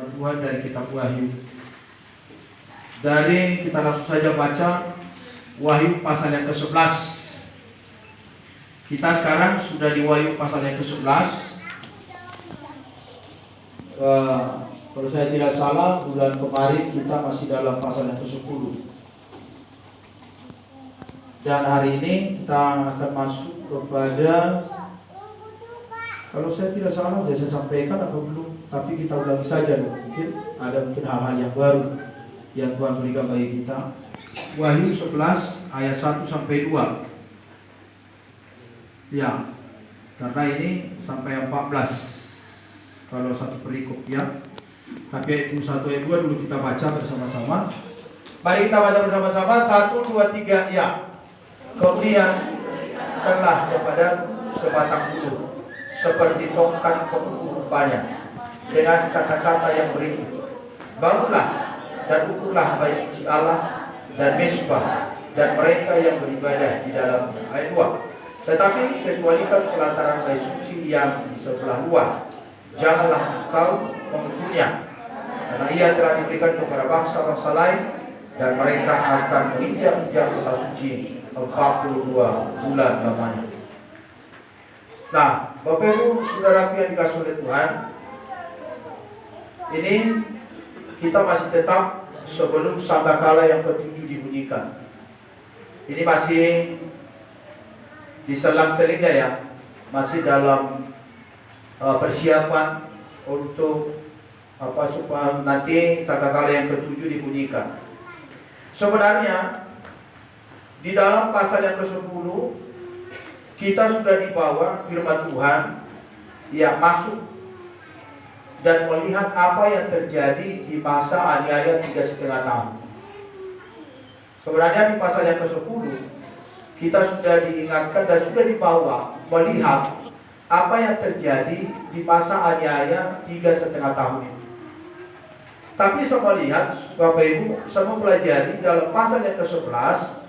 firman Tuhan dari kitab Wahyu. Kita langsung saja baca Wahyu pasal yang ke-11. Kita sekarang sudah di Wahyu pasal yang ke-11. Kalau saya tidak salah, bulan kemarin kita masih dalam pasal yang ke-10. Dan hari ini kita akan masuk kepada, kalau saya tidak salah sudah saya sampaikan atau belum, tapi kita ulangi saja, mungkin ada hal-hal yang baru yang Tuhan berikan bagi kita. Wahyu 11 ayat 1 sampai 2. Ya, karena ini sampai 14 kalau satu perikop ya. Tapi ayat 1 ayat 2 dulu kita baca bersama-sama. Mari kita baca bersama-sama. 1, 2, 3 ya. Kemudian telah kepada sebatang bulu seperti tongkat pengukur rupanya, dengan kata-kata yang berikut: bangunlah dan ukurlah bait suci Allah dan mesbah dan mereka yang beribadah di dalam. Ayat 2. Tetapi kecualikan pelataran bait suci yang di sebelah luar, janganlah engkau mengukurnya, karena ia telah diberikan kepada bangsa-bangsa lain, dan mereka akan menginjak-injak kota suci 42 bulan lamanya. Nah, Bapak Ibu Saudara yang dikasihi oleh Tuhan, ini kita masih tetap sebelum sangkakala yang ke-7 dibunyikan. Ini masih diselang-selingnya ya, masih dalam persiapan untuk supaya nanti sangkakala yang ke-7 dibunyikan. Sebenarnya di dalam pasal yang ke-10 kita sudah dibawa firman Tuhan yang masuk dan melihat apa yang terjadi di masa aniaya 3,5 tahun. Sebenarnya di pasal yang ke-10 kita sudah diingatkan dan sudah dibawa melihat apa yang terjadi di masa aniaya 3,5 tahun ini. Tapi saya melihat Bapak Ibu, saya mempelajari dalam pasal yang ke-11,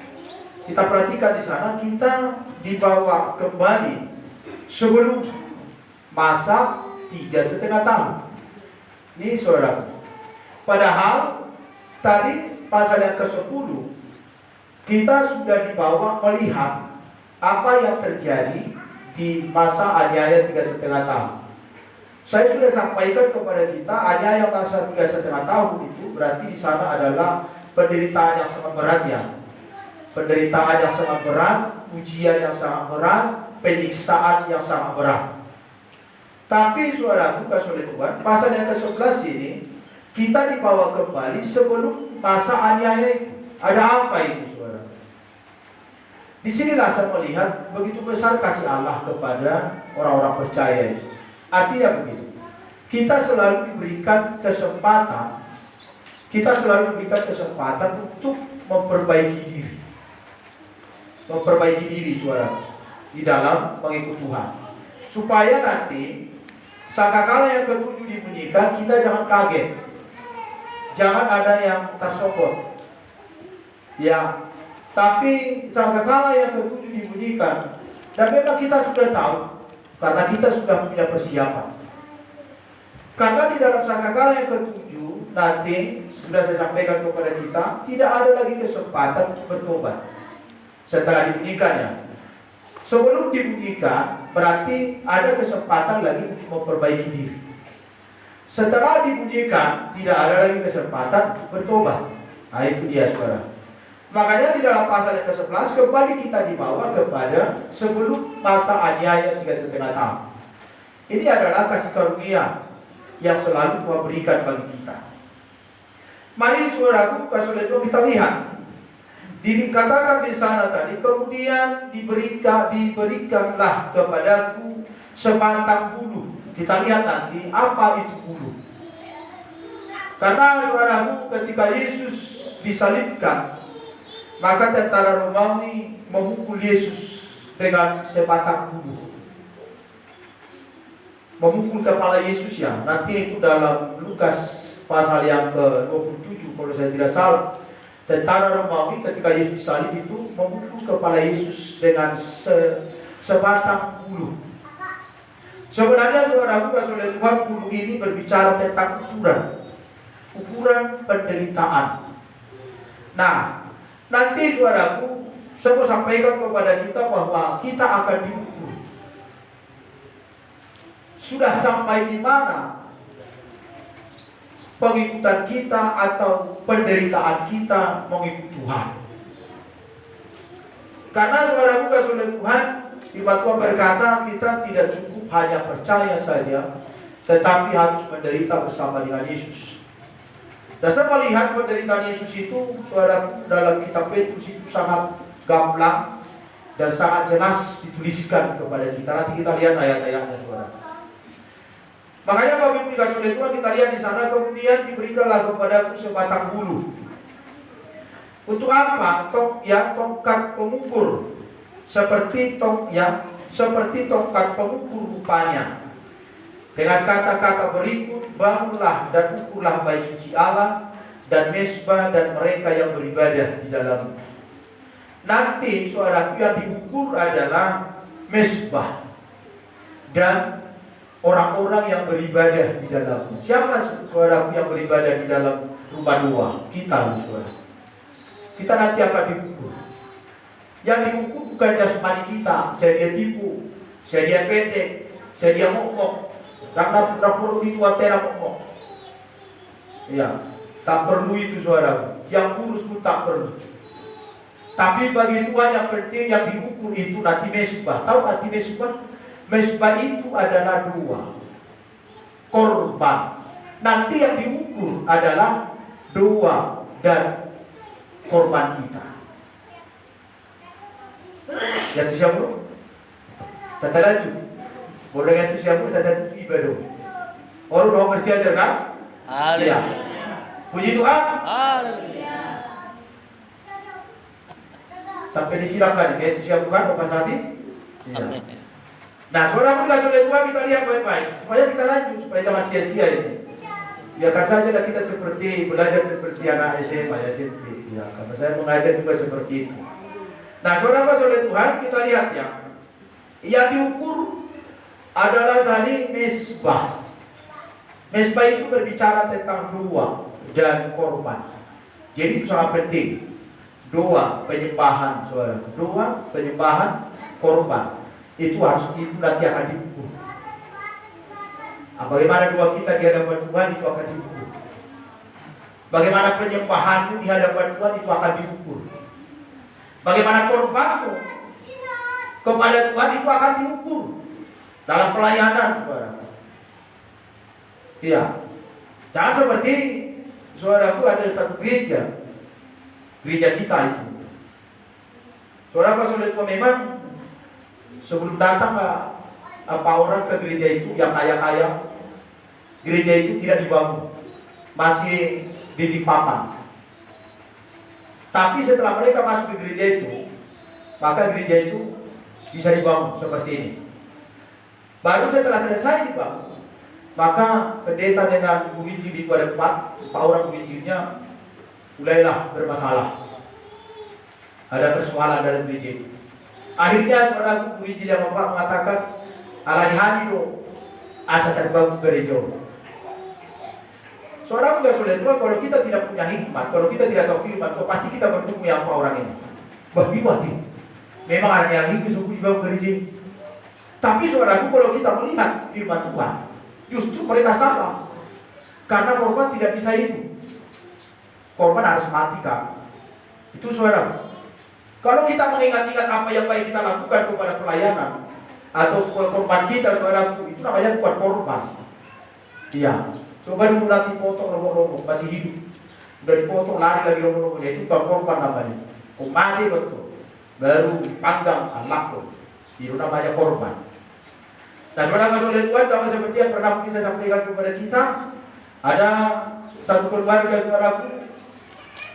kita perhatikan di sana kita dibawa kembali sebelum masa 3,5 tahun. Ini saudara. Padahal tadi pasal yang ke-10 kita sudah dibawa melihat apa yang terjadi di masa aniaya 3,5 tahun. Saya sudah sampaikan kepada kita aniaya masa 3,5 tahun itu berarti di sana adalah penderitaan yang sangat berat ya. Penderitaan yang sangat berat, ujian yang sangat berat, penyiksaan yang sangat berat. Tapi saudaraku kasih oleh Tuhan, pasal yang ke-11 ini kita dibawa kembali sebelum masa aniaya itu. Ada apa itu saudara? Disinilah saya melihat begitu besar kasih Allah kepada orang-orang percaya itu. Artinya begini, kita selalu diberikan kesempatan, untuk memperbaiki diri. Memperbaiki diri saudara di dalam mengikut Tuhan, supaya nanti sangkakala yang ke-7 dibunyikan kita jangan kaget, jangan ada yang tersopot ya. Tapi sangkakala yang ke-7 dibunyikan dan memang kita sudah tahu karena kita sudah punya persiapan. Karena di dalam sangkakala yang ke-7 nanti sudah saya sampaikan kepada kita, tidak ada lagi kesempatan untuk bertobat setelah dibunyikan ya. Sebelum dibunyikan berarti ada kesempatan lagi untuk memperbaiki diri. Setelah dibunyikan tidak ada lagi kesempatan untuk bertobat. Nah itu dia saudara. Makanya di dalam pasal yang ke-11 kembali kita dibawa kepada sebelum masa aniaya 3,5 tahun. Ini adalah kasih karunia yang selalu Tuhan berikan bagi kita. Mari saudaraku kasih oleh Tuhan kita lihat. Dikatakan di sana tadi, kemudian diberikanlah kepadaku sebatang bulu. Kita lihat nanti apa itu bulu. Karena saudaraku ketika Yesus disalibkan, maka tentara Romawi memukul Yesus dengan sebatang bulu. Memukul kepala Yesus ya. Nanti itu dalam Lukas pasal yang ke-27 kalau saya tidak salah. Tentara Romawi ketika Yesus disalib itu memukul kepala Yesus dengan sebatang bulu. Sebenarnya saudaraku kasih oleh Tuhan, bulu ini berbicara tentang ukuran. ukuran penderitaan. Nah, nanti saudaraku, saya mau sampaikan kepada kita bahwa kita akan diukur. Sudah sampai di mana pengikutan kita atau penderitaan kita mengikuti Tuhan. Karena saudaraku kasih oleh Tuhan, firman Tuhan berkata kita tidak cukup hanya percaya saja, tetapi harus menderita bersama dengan Yesus. Dan saya melihat penderitaan Yesus itu, saudara, dalam kitab Petrus itu sangat gamblang dan sangat jelas dituliskan kepada kita. Nanti kita lihat ayat-ayatnya, saudara. Makanya Bapak Ibu dikasih oleh Tuhan, kita lihat di sana, kemudian diberikanlah kepadaku sebatang bulu. Untuk apa? Tongkat pengukur, seperti tongkat pengukur rupanya. Dengan kata-kata berikut, bangunlah dan ukurlah bait suci Allah dan mezbah dan mereka yang beribadah di dalam. Nanti saudaraku yang diukur adalah mezbah dan orang-orang yang beribadah di dalam. Siapa saudaraku yang beribadah di dalam rumah doa? Kita, saudara. Kita nanti akan diukur. Yang diukur bukan jasmani kita, saya dia tipu, saya dia pendek, saya dia mokok. Karena tidak perlu dikuatera mokok. Ya, tak perlu itu saudara. Yang kurus pun tak perlu. Tapi bagi Tuhan yang penting yang diukur itu nanti mezbah. Tahu arti mezbah? Mezbah itu adalah doa, korban. Nanti yang diukur adalah doa dan korban kita. Ya itu siapa? Saya lanjut. Boleh itu siapa? Saya ibadah. Orang doa bersih aja kan? Iya. Puji Tuhan. Sampai disilakan. Itu siapa kan? Bapak Sati? Iya. Nah, saudara dikasih oleh Tuhan, kita lihat baik-baik supaya kita lanjut, supaya jangan sia-sia ini. Biarkan saja kita belajar seperti anak SMA, SMP. Ya, karena saya mengajar juga seperti itu. Nah, saudara dikasih oleh Tuhan, kita lihat ya. Yang diukur adalah tadi mezbah. Mezbah itu berbicara tentang doa dan korban. Jadi itu sangat penting. Doa, penyembahan, saudara. Doa, penyembahan, korban. Itu nanti akan diukur. Bagaimana doa kita di hadapan Tuhan itu akan diukur. Bagaimana penyembahanmu di hadapan Tuhan itu akan diukur. Bagaimana korbanmu kepada Tuhan itu akan diukur dalam pelayanan, saudara. Iya. Jangan seperti saudaraku ada satu gereja kita itu. Saudara sulit memang sebelum datang apa orang ke gereja itu yang kaya-kaya, gereja itu tidak dibangun, masih dinding papan. Tapi setelah mereka masuk ke gereja itu, maka gereja itu bisa dibangun seperti ini. Baru setelah selesai dibangun, maka pendeta dengan penginjil itu ada empat orang penginjilnya mulailah bermasalah. Ada persoalan dalam gereja itu. Akhirnya orang penginjil yang Bapak mengatakan, ala dihani do, asa terbangun gereja. Saudara juga sudah tua, kalau kita tidak punya hikmat, kalau kita tidak tahu firman, pasti kita bertemu yang apa orang ini. Hati. Memang ada yang hidup sungguh dibangun gereja. Tapi saudaraku, kalau kita melihat firman Tuhan, justru mereka salah. Karena korban tidak bisa hidup. Korban harus mati kan. Itu saudara. Kalau kita mengingat-ingat apa yang baik kita lakukan kepada pelayanan atau korban kita saudaraku, itu namanya bukan korban. Iya. Coba dulu nanti potong rombong-rombong masih hidup. Udah dipotong lari lagi rombong-rombong, itu bukan korban namanya. Mati betul. Baru dipanggang anak pun. Itu namanya korban. Nah, saudara oleh Tuhan sama seperti yang pernah bisa sampaikan kepada kita, ada satu keluarga saudaraku,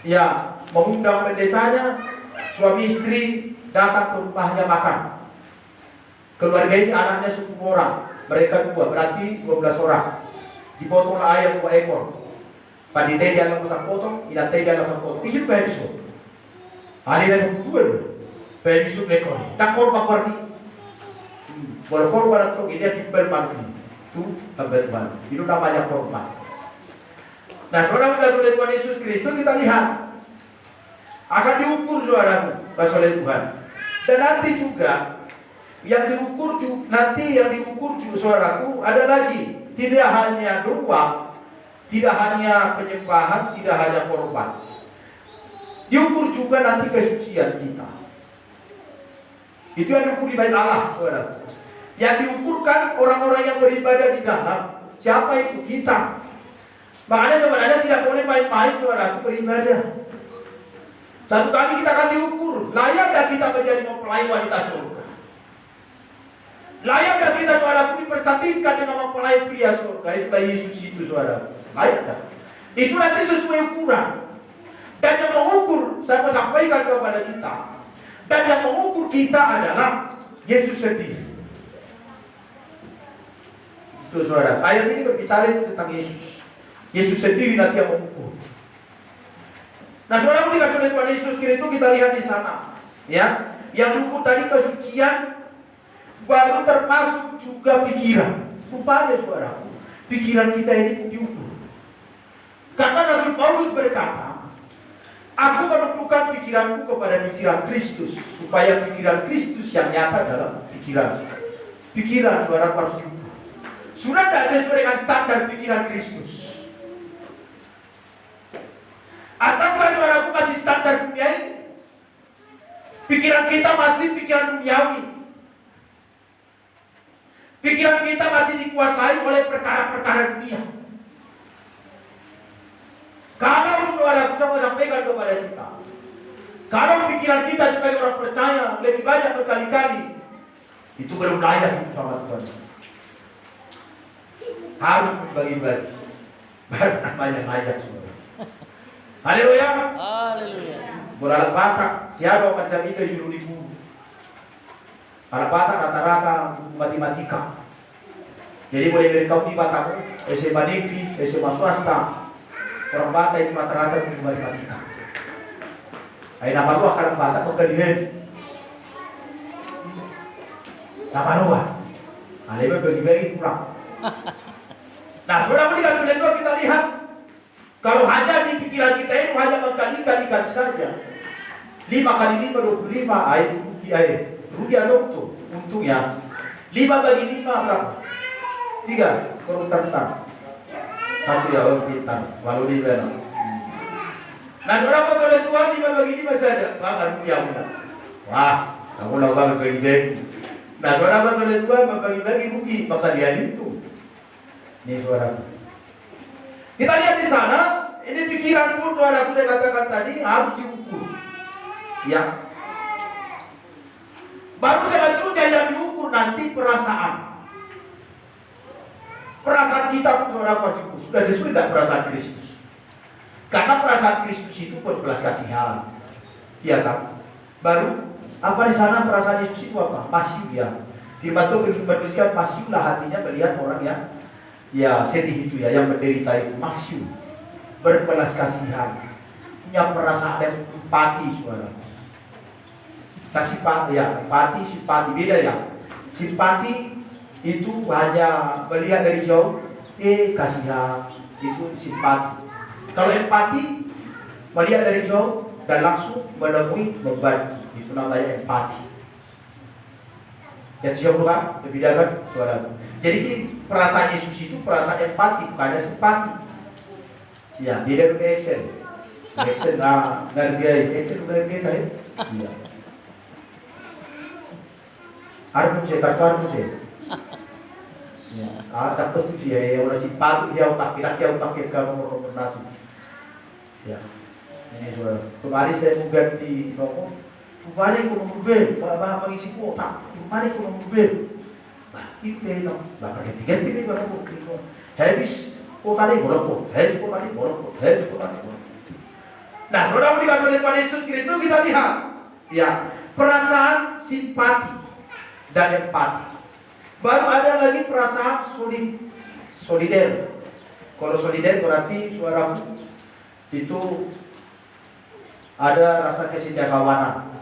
ya mengundang pendetanya, suami istri datang ke rumahnya makan. Keluarga ini anaknya 10 orang, mereka 2, berarti 12 orang. Dipotonglah ayam 2 ekor. Pandite dia langsung potong, inate dia langsung potong. Isi perisuk. Hari ini 2 perisuk ekor. Tak korban warni. Boleh korban atau dia timbal mati. Itu abad. Itu namanya korban. Nah, saudara oleh Tuhan Yesus Kristus kita lihat akan diukur saudaramu oleh Tuhan. Dan nanti juga yang diukur saudaraku ada lagi, tidak hanya doa, tidak hanya penyembahan, tidak hanya korban. Diukur juga nanti kesucian kita. Itu yang diukur di bait Allah, saudara. Yang diukurkan orang-orang yang beribadah di dalam. Siapa itu? Kita. Makanya sebenarnya tidak boleh main-main, saudara, beribadah. Satu kali kita akan diukur. Layakkah kita menjadi mempelai wanita surga? Layakkah kita, saudara, dipersandingkan dengan mempelai pria surga? Itulah Yesus itu, saudara. Layakkah? Itu nanti sesuai ukuran. Dan yang mengukur, saya mau sampaikan kepada kita, dan yang mengukur kita adalah Yesus sendiri. Itu saudara, ayat ini berbicara tentang Yesus. Yesus sendiri nanti yang mengukur. Nah, saudara, dikasih oleh Tuhan Yesus Kristus kita lihat di sana, ya, yang diukur tadi kesucian, baru termasuk juga pikiran. Rupanya, saudara, pikiran kita ini pun diukur. Karena Rasul Paulus berkata, aku menundukkan pikiranku kepada pikiran Kristus, supaya pikiran Kristus yang nyata dalam pikiran. Pikiran, saudara, harus diukur. Sudah tidak sesuai dengan standar pikiran Kristus? Ataukah saudaraku masih standar duniawi? Pikiran kita masih pikiran duniawi. Pikiran kita masih dikuasai oleh perkara-perkara dunia. Kalau saudaraku, saya mau sampaikan kepada kita, kalau pikiran kita sebagai orang percaya lebih banyak berkali-kali, itu belum layak itu sama Tuhan. Harus berbagi-bagi, baru namanya layak, saudara. Haleluya. Haleluya. Anak Batak, ya dong macam itu judul di buku. Anak Batak rata-rata matematika. Jadi boleh berkau di Batak, SMA negeri, SMA swasta. Orang Batak itu rata-rata buku matematika. Ay nama lu akan Batak pagkalihan. Nama lu ah. Alay bagi-bagi kurang. Nah, saudara dikasih oleh Tuhan kita lihat. Kalau hanya di pikiran kita itu hanya mengkali-kalikan saja. 5 kali 5, 25, itu rugi air. Rugi atau untung ya. 5 bagi 5 berapa? 3, kurang tertar. 1 ya, orang pintar. Walau di mana. Nah, berapa oleh Tuhan 5 bagi 5 saja. Bahkan rugi yang benar. Wah, kamu lakukan bagi-bagi. Nah, berapa oleh Tuhan membagi-bagi rugi. Maka dia itu. Ini suara. Kita lihat di sana, ini pikiran pun saudara saya katakan tadi harus diukur. Ya. Baru selanjutnya yang diukur nanti perasaan. Perasaan kita pun saudara harus diukur. Sudah sesuai dengan perasaan Kristus. Karena perasaan Kristus itu pun belas kasihan. Iya kan? Baru apa di sana perasaan Yesus itu apa? Masyur ya. Firman Tuhan berbicara masyurlah hatinya melihat orang yang ya sedih itu ya, yang menderita itu masyur, berbelas kasihan, punya perasaan empati, saudara. Kasih ya, empati, simpati beda ya. Simpati itu hanya melihat dari jauh, kasihan, itu simpati. Kalau empati melihat dari jauh dan langsung menemui membantu, itu namanya empati. Yang siapa berubah? Membedakan, saudara. Jadi perasaan Yesus itu perasaan empati, bukan simpati. Ya, beda dengan action. Action ngargai, action ngargai kan? Iya. Harus saya kartu saya. Ya, dapat tu sih ya, orang simpati dia otak kira dia otak kamu nasi. Ya, ini suara. Kemarin saya mau ganti rokok. Kemarin aku mau mobil, mengisi kuota. Kemarin aku mau mobil. Itu dia bilang, ganti-ganti nih barang itu. Habis kota ini bolong, habis kota ini bolong, habis kota ini bolong. Nah, saudara dikasih oleh Tuhan Yesus Kristus kita lihat, ya perasaan simpati dan empati. Baru ada lagi perasaan solider. Kalau solider berarti suara itu ada rasa kesetiakawanan.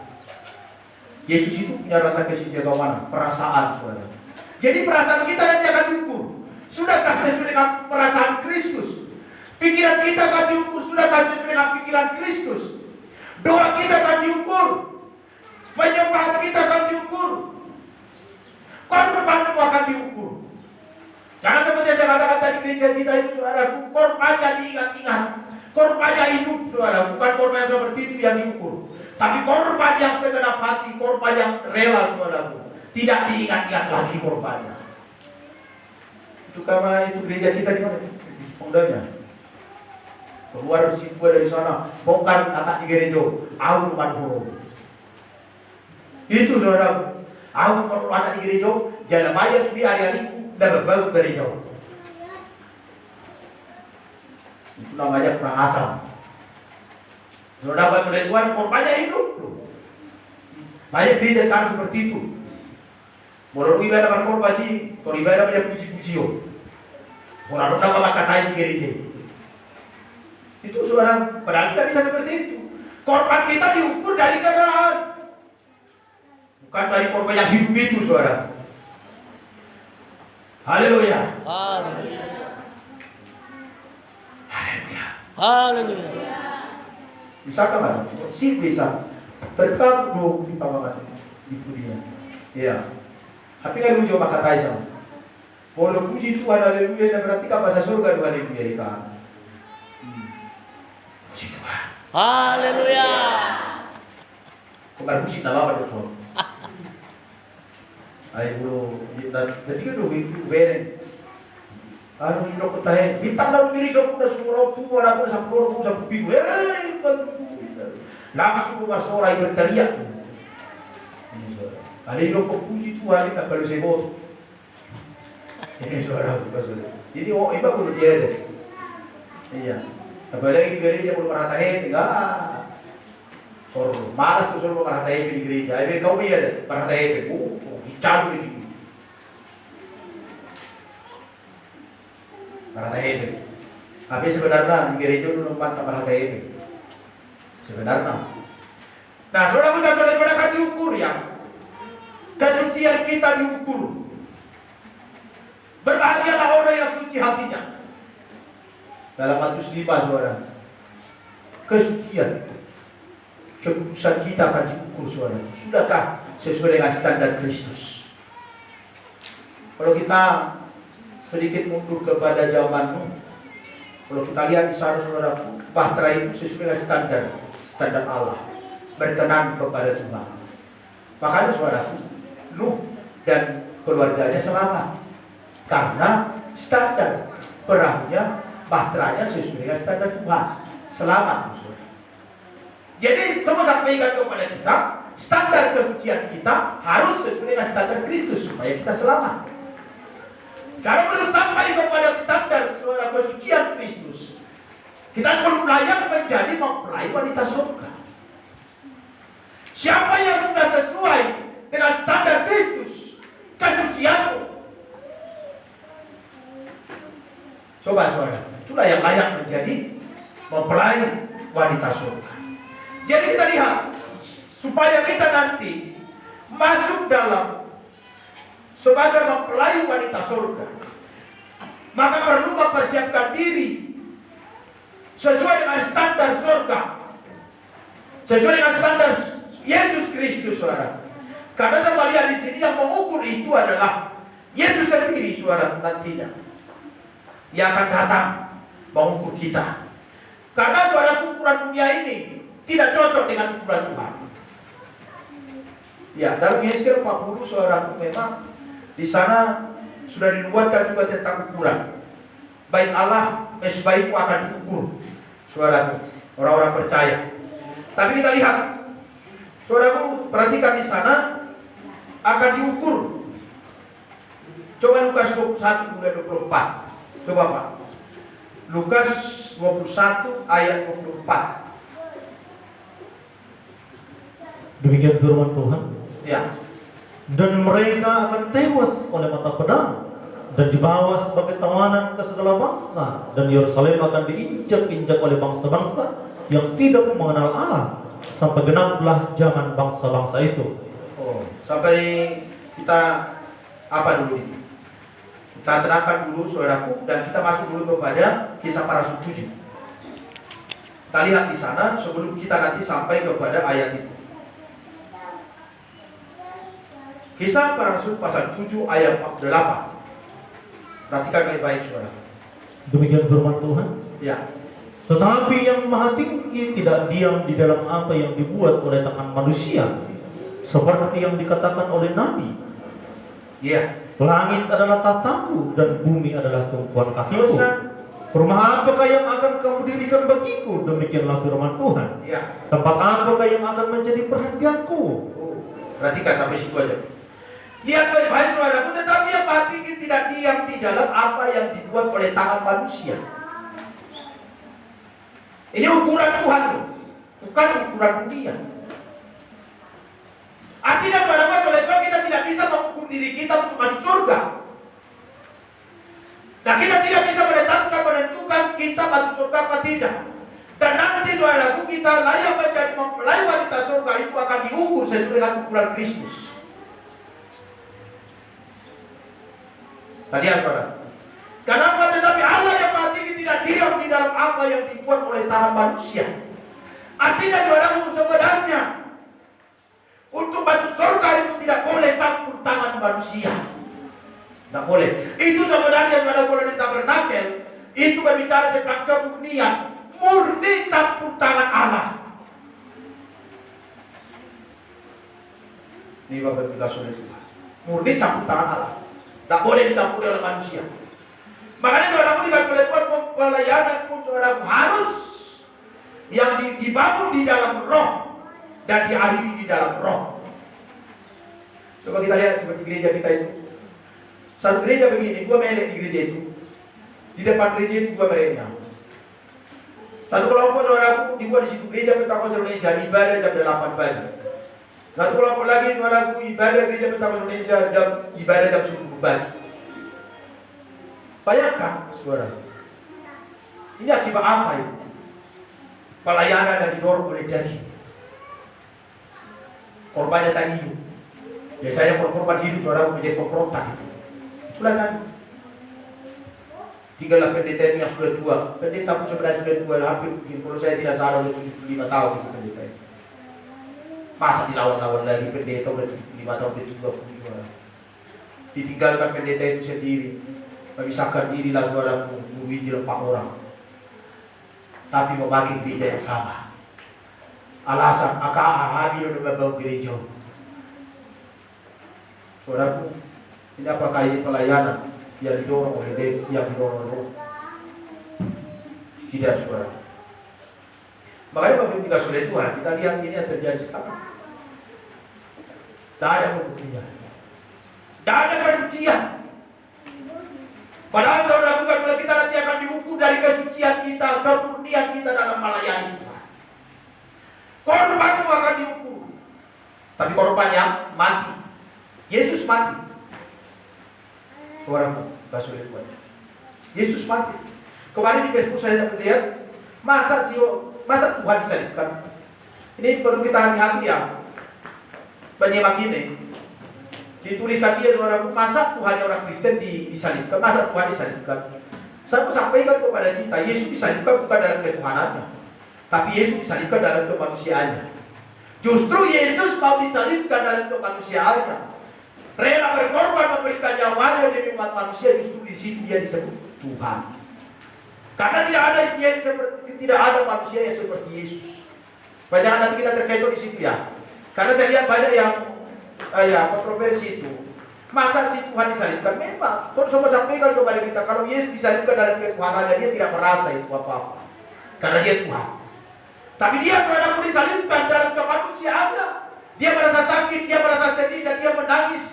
Yesus itu punya rasa kesetiakawanan, perasaan saudara. Jadi perasaan kita nanti akan diukur. Sudahkah sesuai dengan perasaan Kristus? Pikiran kita akan diukur sudah sesuai dengan pikiran Kristus. Doa kita akan diukur. Penyembahan kita akan diukur. Korban itu akan diukur. Jangan seperti yang saya katakan tadi, gereja kita itu saudaraku, korbannya diingat-ingat. Korbannya hidup saudara, bukan korban seperti itu yang diukur. Tapi korban yang segenap hati, korban yang rela saudaraku. Tidak diingat-ingat lagi korbannya. Itu karena itu gereja kita di mana? Di Pondanya. Keluar si gua dari sana, bongkar anak di gereja, aku manhoro. Itu saudara, aku manhoro anak di gereja, jalan bayar sudi hari-hariku, dan berbau gereja. Itu namanya perang asam. Saudara sudah Tuhan, korbannya hidup. Banyak gereja sekarang seperti itu. Menurut ibadah berkorban sih, kalau ibadah banyak puji-puji. Orang nama makatai di gereja. Itu saudara, padahal kita bisa seperti itu. Korban kita diukur dari kendaraan, bukan dari korban yang hidup itu, saudara. Haleluya. Haleluya. Haleluya. Haleluya. Bisa kan? Sih bisa. Terkait dulu di pamangan di dunia. Ya. Tapi kan lu coba katai sama. Boleh puji Tuhan, haleluya, dan berarti kan bahasa surga dua haleluya ikan. Puji Tuhan. Haleluya. Kemarin musik nama apa dokter? Ayo bro, jadi kan dulu itu beren. Anu ini dokter tahe, bintang dalam diri sok udah semua tuh, ada pun sampai pigu, langsung keluar suara yang berteriak. Ini suara. Ada yang dokter puji Tuhan, ini kalau saya bodoh. Ini suara bukan suara. Jadi oh iba perlu dia deh. Iya. Apalagi gereja perlu perhatian, enggak. Orang malas tuh suruh perhatian di gereja. Ayo kau iya deh, perhatian. Dicari ini. Perhatian. Tapi sebenarnya di gereja dulu tak perhatian. Sebenarnya. Nah, saudara akan diukur ya. Kesucian kita diukur. Berbahagialah orang yang suci hatinya. Dalam Matius 5 saudara, kesucian, kekudusan kita akan diukur saudara. Sudahkah sesuai dengan standar Kristus? Kalau kita sedikit mundur kepada zaman Nuh, kalau kita lihat di sana saudara, bahtera itu sesuai dengan standar Allah, berkenan kepada Tuhan. Makanya saudara, Nuh dan keluarganya selamat. Karena standar perahunya, bahteranya sesuai dengan standar Tuhan. Selamat. Jadi semua sampaikan kepada kita, standar kesucian kita harus sesuai dengan standar Kristus supaya kita selamat. Kalau belum sampai kepada standar kesucian Kristus, kita belum layak menjadi mempelai wanita surga. Siapa yang sudah sesuai dengan standar Kristus, kesucianmu, coba saudara, itulah yang layak menjadi mempelai wanita surga. Jadi kita lihat, supaya kita nanti masuk dalam sebagai mempelai wanita surga, maka perlu mempersiapkan diri sesuai dengan standar surga, sesuai dengan standar Yesus Kristus, saudara. Karena saya lihat di sini yang mengukur itu adalah Yesus sendiri, saudara, nantinya. Yang akan datang mengukur kita. Karena saudara, ukuran dunia ini tidak cocok dengan ukuran Tuhan. Ya, dalam Yesaya 40 saudara, memang di sana sudah dibuatkan juga tentang ukuran. Baik Allah, baikku akan diukur, saudara, orang-orang percaya. Tapi kita lihat, saudaraku, perhatikan di sana akan diukur. Coba Lukas 21 mulai 24. Coba Pak, Lukas 21 ayat 24. Demikian firman Tuhan. Ya. Dan mereka akan tewas oleh mata pedang dan dibawa sebagai tawanan ke segala bangsa, dan Yerusalem akan diinjak-injak oleh bangsa-bangsa yang tidak mengenal Allah, sampai genaplah zaman bangsa-bangsa itu. Oh, sampai kita apa dulu ini? Kita tenangkan dulu saudaraku dan kita masuk dulu kepada Kisah Para Rasul 7. Kita lihat di sana sebelum kita nanti sampai kepada ayat itu. Kisah Para Rasul pasal 7 ayat 48. Perhatikan baik-baik saudara. Demikian firman Tuhan. Ya. Tetapi yang maha tinggi tidak diam di dalam apa yang dibuat oleh tangan manusia, seperti yang dikatakan oleh Nabi. Iya. Langit adalah tataku dan bumi adalah tumpuan kakiku. Teruskan. Rumah apakah yang akan kamu dirikan bagiku? Demikianlah firman Tuhan. Iya. Tempat apakah yang akan menjadi perhatianku? Perhatikan sampai situ aja. Lihat baik-baik saudaraku, tetapi yang maha tinggi tidak diam di dalam apa yang dibuat oleh tangan manusia. Ini ukuran Tuhan loh, bukan ukuran dunia. Artinya saudaraku, oleh Tuhan kita tidak bisa mengukur diri kita untuk masuk surga. Dan kita tidak bisa menentukan kita masuk surga apa tidak. Dan nanti saudaraku, kita layak menjadi mempelai wanita surga itu akan diukur sesuai dengan ukuran Kristus. Lihat saudara. Kenapa? Tetapi Allah yang maha tinggi tidak diam di dalam apa yang dibuat oleh tangan manusia. Artinya saudaraku, sebenarnya untuk masuk surga itu tidak boleh campur tangan manusia. Tidak boleh. Itu sebenarnya saudara boleh di tabernakel. Itu berbicara tentang kemurnian. Murni campur tangan Allah. Ini Bapak kita sudah juga. Murni campur tangan Allah. Tak boleh dicampur oleh manusia. Makanya saudaraku dikasih oleh Tuhan, pelayanan pun saudaraku harus yang dibangun di dalam roh dan diakhiri di dalam roh. Coba kita lihat seperti gereja kita itu. Satu gereja begini, 2 melek di gereja itu. Di depan gereja itu 2 meleknya. Satu kelompok saudaraku dibuat di situ gereja Pentakosta Indonesia ibadah jam 8 pagi. Satu kelompok lagi saudaraku ibadah gereja Pentakosta Indonesia ibadah jam 10 pagi. Bayangkan saudara, ini akibat apa itu? Pelayanan yang didorong oleh daging. Korbannya tadi hidup. Biasanya korban hidup saudara menjadi pemberontak itu. Itulah kan. Tinggallah pendeta itu yang sudah tua. Pendeta pun sebenarnya sudah tua, hampir mungkin kalau saya tidak salah udah 75 tahun itu pendeta itu. Masa dilawan-lawan lagi pendeta udah 75 tahun udah tua pun saudara. Ditinggalkan pendeta itu sendiri. Memisahkan diri lah saudara menguji 4 orang. Tapi memakai gereja yang sama. Alasan Ahabi udah membangun gereja. Saudaraku, ini apakah ini pelayanan yang didorong oleh yang didorong oleh tidak saudara. Makanya Bapak kita oleh Tuhan, kita lihat ini yang terjadi sekarang. Tak ada kemurnian, tak ada kesucian. Padahal saudara kalau kita nanti akan diukur dari kesucian kita, kemurnian kita dalam melayani Tuhan. Korban itu akan diukur. Tapi korban yang mati. Yesus mati. Saudaraku, kasih oleh Tuhan. Yesus mati. Kemarin di Facebook saya melihat masa Tuhan disalibkan. Ini perlu kita hati-hati ya. Penyimak ini dituliskan dia saudaraku, masa Tuhan orang Kristen disalibkan, masa Tuhan disalibkan. Saya mau sampaikan kepada kita, Yesus disalibkan bukan dalam ketuhanannya, tapi Yesus disalibkan dalam kemanusiaannya. Justru Yesus mau disalibkan dalam kemanusiaannya, rela berkorban memberikan nyawanya demi umat manusia. Justru di situ dia disebut Tuhan, karena tidak ada manusia yang seperti Yesus. Supaya jangan nanti kita terkecoh di situ ya, karena saya lihat banyak yang kontroversi itu. Masa si Tuhan disalibkan? Memang Tuhan semua sampaikan kepada kita, kalau Yesus disalibkan dalam ketuhanannya, dia tidak merasa itu apa-apa, karena dia Tuhan. Tapi dia terhadap disalibkan dalam kemanusiaannya. Dia merasa sakit, dia merasa sedih, dan dia menangis.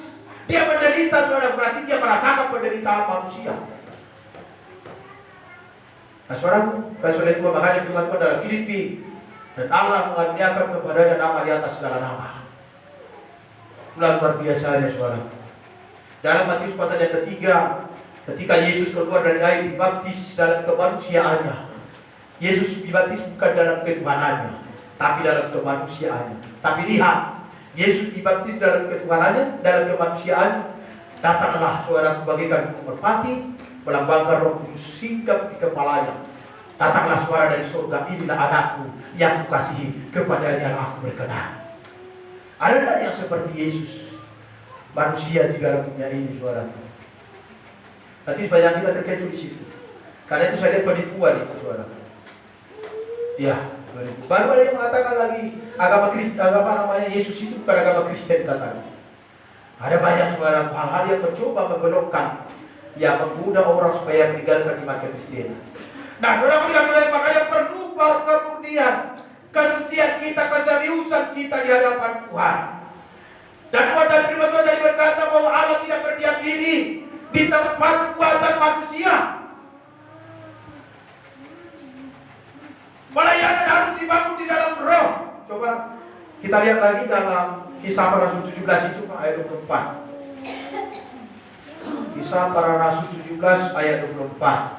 Dia menderita, berarti dia merasakan penderitaan manusia. Nah saudaraku, oleh Tuhan, makanya firman Tuhan dalam Filipi, dan Allah mengaruniakan kepadanya nama di atas segala nama. Itulah luar biasanya saudara. Dalam Matius pasal yang ketiga, ketika Yesus keluar dari air dibaptis dalam kemanusiaannya. Yesus dibaptis bukan dalam ketuhanannya, tapi dalam kemanusiaannya. Tapi lihat, Yesus dibaptis dalam ketuhanannya, dalam kemanusiaannya. Datanglah saudara bagikan merpati, melambangkan Roh Kudus singgah di kepalanya. Datanglah suara dari surga, inilah anakku yang kukasihi, kepadanya aku berkenan. Ada tak yang seperti Yesus? Manusia di dalam dunia ini, saudara. Nanti sebanyak kita terkecoh di situ. Karena itu saya lihat penipuan itu, saudara. Ya, baru ada yang mengatakan lagi agama Kristen, agama namanya Yesus itu bukan agama Kristen katanya. Ada banyak saudara hal-hal yang mencoba membelokkan, yang menggoda orang supaya meninggalkan iman Kristen. Nah, saudara melihat makanya perlu kemurnian, kesucian kita, keseriusan kita di hadapan Tuhan. Dan Tuhan dan firman Tuhan tadi berkata bahwa Allah tidak berdiam diri di tempat buatan manusia. Pelayanan harus dibangun di dalam roh. Coba kita lihat lagi dalam Kisah Para Rasul 17 itu ayat 24. Kisah Para Rasul 17 ayat 24.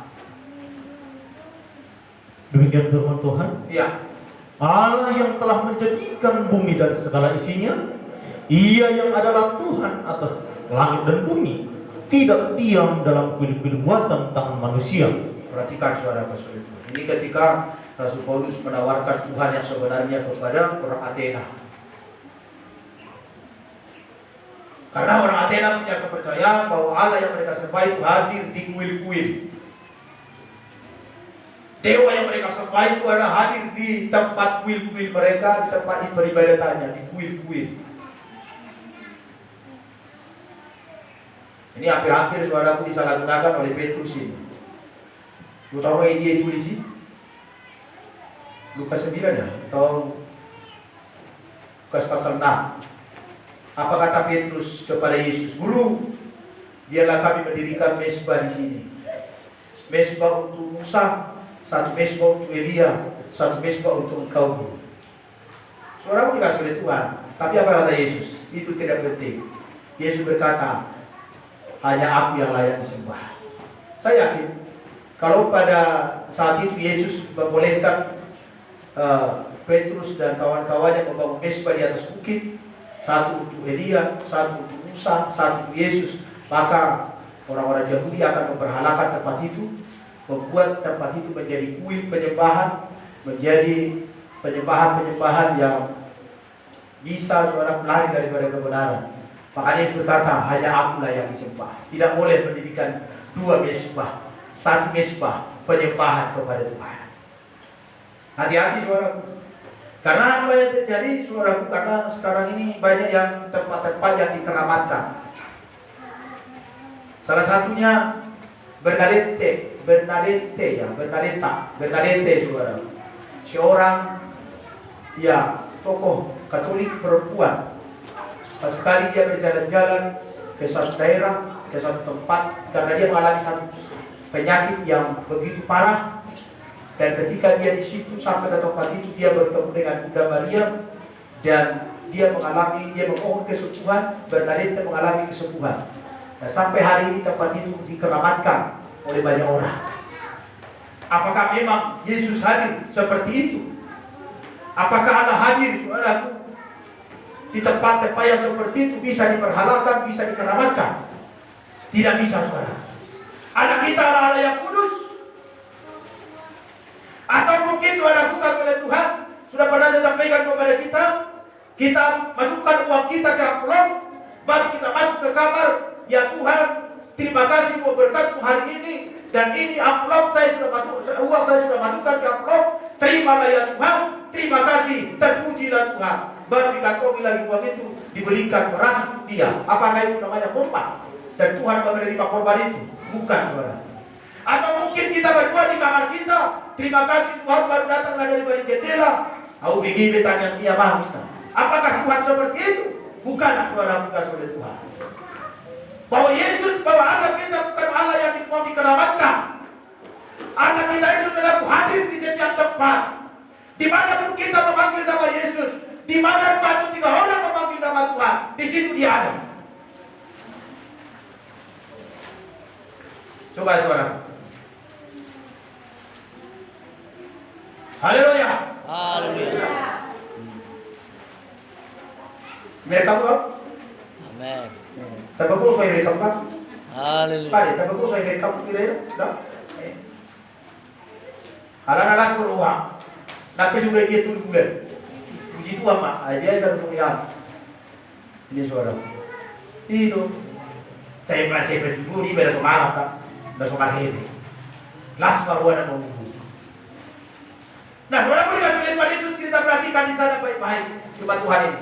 Demikian firman Tuhan. Iya. Allah yang telah menjadikan bumi dan segala isinya, Ia yang adalah Tuhan atas langit dan bumi, tidak diam dalam kuil-kuil buatan tangan manusia. Perhatikan saudara-saudara. Ini ketika Rasul Paulus menawarkan Tuhan yang sebenarnya kepada orang Athena. Karena orang Athena punya kepercayaan bahwa Allah yang mereka sembah itu hadir di kuil-kuil. Dewa yang mereka sembah itu adalah hadir di tempat kuil-kuil mereka, di tempat peribadatannya, di kuil-kuil. Ini hampir-hampir saudaraku disalahgunakan oleh Petrus ini. Lu tahu yang dia tulis sih? Lukas 9 ya? Atau Lukas pasal 6. Apa kata Petrus kepada Yesus? Guru, biarlah kami mendirikan mezbah di sini. Mezbah untuk Musa, satu mezbah untuk Elia, satu mezbah untuk engkau, Guru. Saudaraku dikasih oleh Tuhan. Tapi apa kata Yesus? Itu tidak penting. Yesus berkata, hanya aku yang layak disembah. Saya yakin kalau pada saat itu Yesus membolehkan Petrus dan kawan-kawannya membangun mezbah di atas bukit, satu untuk Elia, satu untuk Musa, satu untuk Yesus, maka orang-orang Yahudi akan memperhalakan tempat itu, membuat tempat itu menjadi kuil penyembahan, menjadi penyembahan-penyembahan yang bisa saudara lari daripada kebenaran. Maka Yesus berkata, hanya akulah yang disembah. Tidak boleh mendirikan dua mezbah, satu mezbah penyembahan kepada Tuhan. Hati-hati saudaraku. Karena apa yang terjadi saudaraku, karena sekarang ini banyak yang tempat-tempat yang dikeramatkan. Salah satunya Bernadette saudara. Seorang ya tokoh Katolik perempuan. Satu kali dia berjalan-jalan ke suatu daerah, ke suatu tempat, karena dia mengalami satu penyakit yang begitu parah. Dan ketika dia di situ sampai ke tempat itu, dia bertemu dengan Bunda Maria dan dia memohon kesembuhan. Bernadette mengalami kesembuhan. Dan sampai hari ini tempat itu dikeramatkan oleh banyak orang. Apakah memang Yesus hadir seperti itu? Apakah Allah hadir, saudaraku, di tempat-tempat yang seperti itu bisa diperhalakan, bisa dikeramatkan? Tidak bisa, saudara. Anak kita adalah Allah yang kudus. Atau mungkin saudara bukan oleh Tuhan sudah pernah saya sampaikan kepada kita masukkan uang kita ke amplop, baru kita masuk ke kamar. Ya Tuhan, terima kasih buat berkatmu hari ini, dan ini amplop saya sudah masuk, uang saya sudah masukkan ke amplop. Terimalah ya Tuhan, terima kasih, terpujilah Tuhan. Baru dikantongi lagi uang itu, dibelikan beras untuk dia. Apakah itu namanya korban? Dan Tuhan menerima korban itu? Bukan, saudara. Atau mungkin kita berdua di kamar kita, terima kasih Tuhan baru datang dari balik jendela. Aku begini bertanya dia bang, apakah Tuhan seperti itu? Bukan, saudara, bukan oleh Tuhan. Bahwa Yesus, bahwa anak kita bukan Allah yang mau dikeramatkan. Anak kita itu adalah hadir di setiap tempat. Di mana pun kita memanggil nama Yesus, di mana 2 atau 3 orang memanggil nama Tuhan, di situ dia ada. Coba saudara. Haleluya. Haleluya. Mereka berdoa. Amin. Tapi kok saya rekam kan? Haleluya. Pare, tapi kok saya rekam kira dah. Alas beruang. Tapi juga dia tuh bulan. Puji Tuhan mak, dia selalu yang ini suara. Itu saya masih berdua di beda sama kan, beda sama ini. Kelas baru ada mau. Nah, saudara boleh lihat Tuhan Yesus kita perhatikan di sana baik-baik firman Tuhan ini.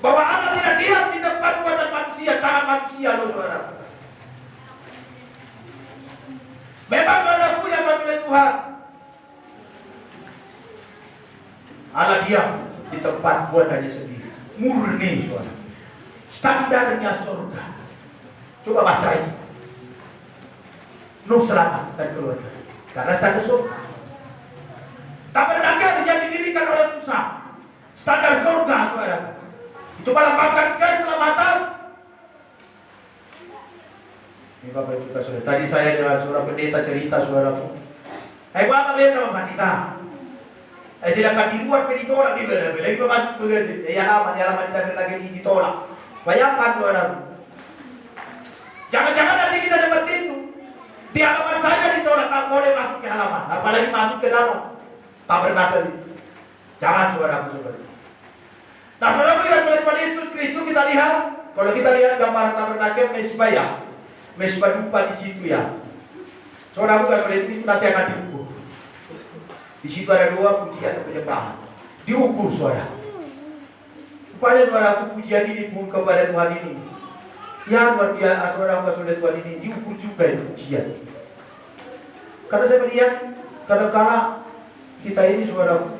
Bahwa Allah tidak diam di tempat buatan manusia, tangan manusia loh saudara. Memang saudara punya oleh Tuhan. Allah diam di tempat buatannya sendiri. Murni saudara. Standarnya surga. Coba bahtera ini. Nuh selamat dan keluarga. Karena standar surga. Tabernakel yang didirikan oleh Musa. Standar surga saudara. Itu melambangkan keselamatan. Ini Bapak Ibu kita saudara. Tadi saya dengan seorang pendeta cerita saudaraku. Apa beda sama kita? Sedangkan di luar ditolak di mana? Lagi masuk ke gaji. Ya lama di tabernakel ini ditolak. Bayangkan saudara. Jangan-jangan nanti kita seperti itu. Di halaman saja ditolak, tak boleh masuk ke halaman. Apalagi masuk ke dalam tabernakel. Jangan saudara-saudara. Nah, saudara lihat oleh Tuhan Yesus Kristus kita lihat. Kalau kita lihat gambaran tabernakel mesbah ya, mesbah dupa di situ ya. Saudara bukan saudara itu nanti akan diukur. Di situ ada dua pujian penyembahan. Diukur saudara. Kepada saudara pujian ini pun kepada Tuhan ini. Yang luar biasa saudara bukan saudara Tuhan ini diukur juga ini pujian. Karena saya melihat kadang-kala kita ini saudara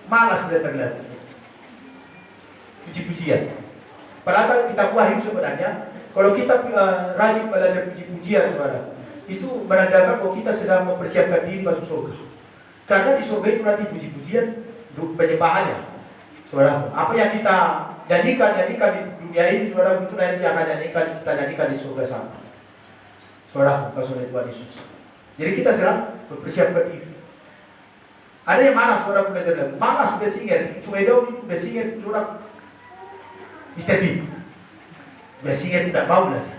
malas belajar puji-pujian. Padahal kalau kita wahyu sebenarnya, kalau kita rajin belajar puji-pujian saudara, itu menandakan bahwa kita sedang mempersiapkan diri masuk surga. Karena di surga itu nanti puji-pujian penyembahannya. Saudara, apa yang kita janjikan di dunia ini saudara itu nanti akan kita nyanyikan di surga sama. Saudara, saudara Tuhan Yesus. Jadi kita sedang mempersiapkan diri. Ada yang malas saudara belajar lagu, malas sudah singer, Sungai Daun sudah singer, saudara. Mr. B, sudah singer tidak mau belajar.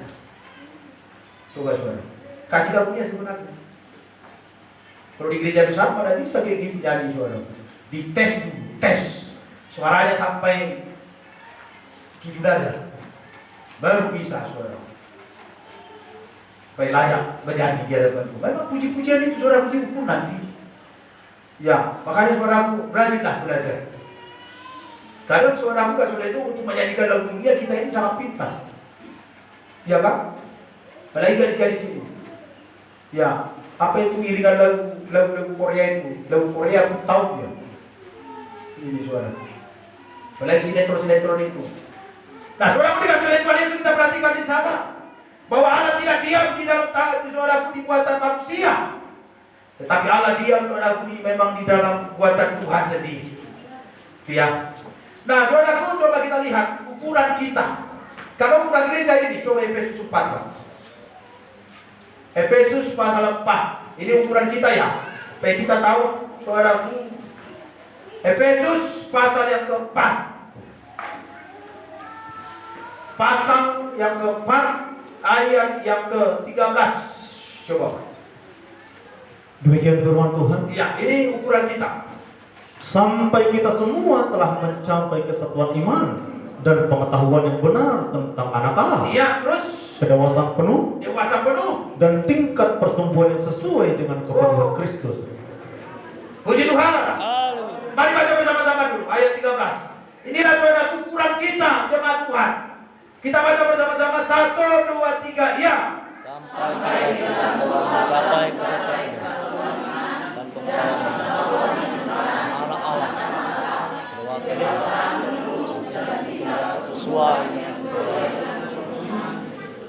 Coba saudara, kasih karunia sebenarnya. Kalau di gereja besar pada bisa kayak gitu jadi saudara. Dites dulu, tes. Suaranya sampai tujuh dada. Baru bisa saudara. Supaya layak menyanyi di hadapan Tuhan. Memang puji-pujian itu saudara puji pun nanti. Ya, makanya saudaraku rajinlah belajar. Kadang saudaraku kan saudara itu untuk menyanyikan lagu dunia kita ini sangat pintar. Ya kan? Apalagi gadis-gadis ini. Ya, apa itu iringan lagu Korea itu? Lagu Korea aku tahu ya. Ini saudara. Apalagi sinetron itu. Nah, saudara ketika Tuhan Yesus kita perhatikan di sana bahwa Allah tidak diam di dalam tangan saudaraku di buatan manusia. Tetapi Allah diam saudaraku memang di dalam buatan Tuhan sendiri. Ya. Nah, saudaraku coba kita lihat ukuran kita. Kalau ukuran gereja ini, coba Efesus 4. Pak. Efesus pasal 4. Ini ukuran kita ya. Supaya kita tahu saudaraku. Efesus pasal yang keempat. Pasal yang keempat ayat yang ke-13. Coba. Demikian firman Tuhan. Ya, ini ukuran kita. Sampai kita semua telah mencapai kesatuan iman dan pengetahuan yang benar tentang anak Allah. Iya, terus Kedewasaan penuh dewasa penuh dan tingkat pertumbuhan yang sesuai dengan kepenuhan Kristus. Puji Tuhan. Haleluya. Mari baca bersama-sama dulu ayat 13. Inilah saudara ukuran kita jemaat Tuhan. Kita baca bersama-sama 1, 2, 3. Ya. Sampai kita mencapai kesatuan dan pengetahuan anak Allah. Dewasa sesuai.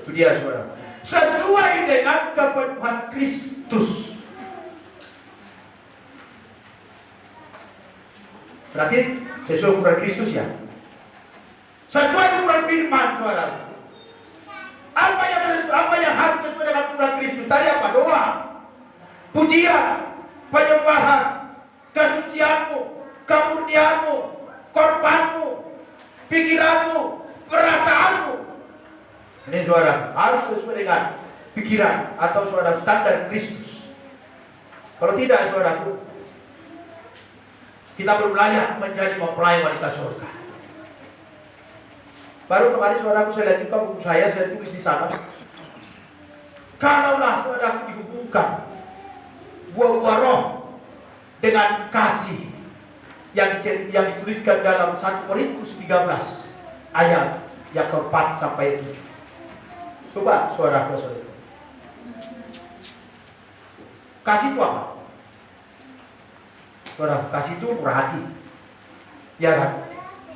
Itu dia saudara. Sesuai dengan kepenuhan Kristus. Berarti sesuai ukuran Kristus ya. Sesuai ukuran firman saudara. Apa yang harus sesuai dengan ukuran Kristus? Tadi apa? Doa, pujian, penyembahan, kesucianmu, kemurnianmu, korbanmu, pikiranmu, perasaanmu. Ini saudara, harus sesuai dengan pikiran atau saudara standar Kristus. Kalau tidak, saudaraku, kita belum layak menjadi mempelai wanita surga. Baru kemarin saudaraku saya lihat juga buku saya tulis di sana. Kalaulah saudaraku dihubungkan buah-buah roh dengan kasih yang dituliskan dalam 1 Korintus 13 ayat yang ke-4 sampai 7. Coba saudara-saudara. Kasih itu apa? Saudara, kasih itu murah hati. Ya kan?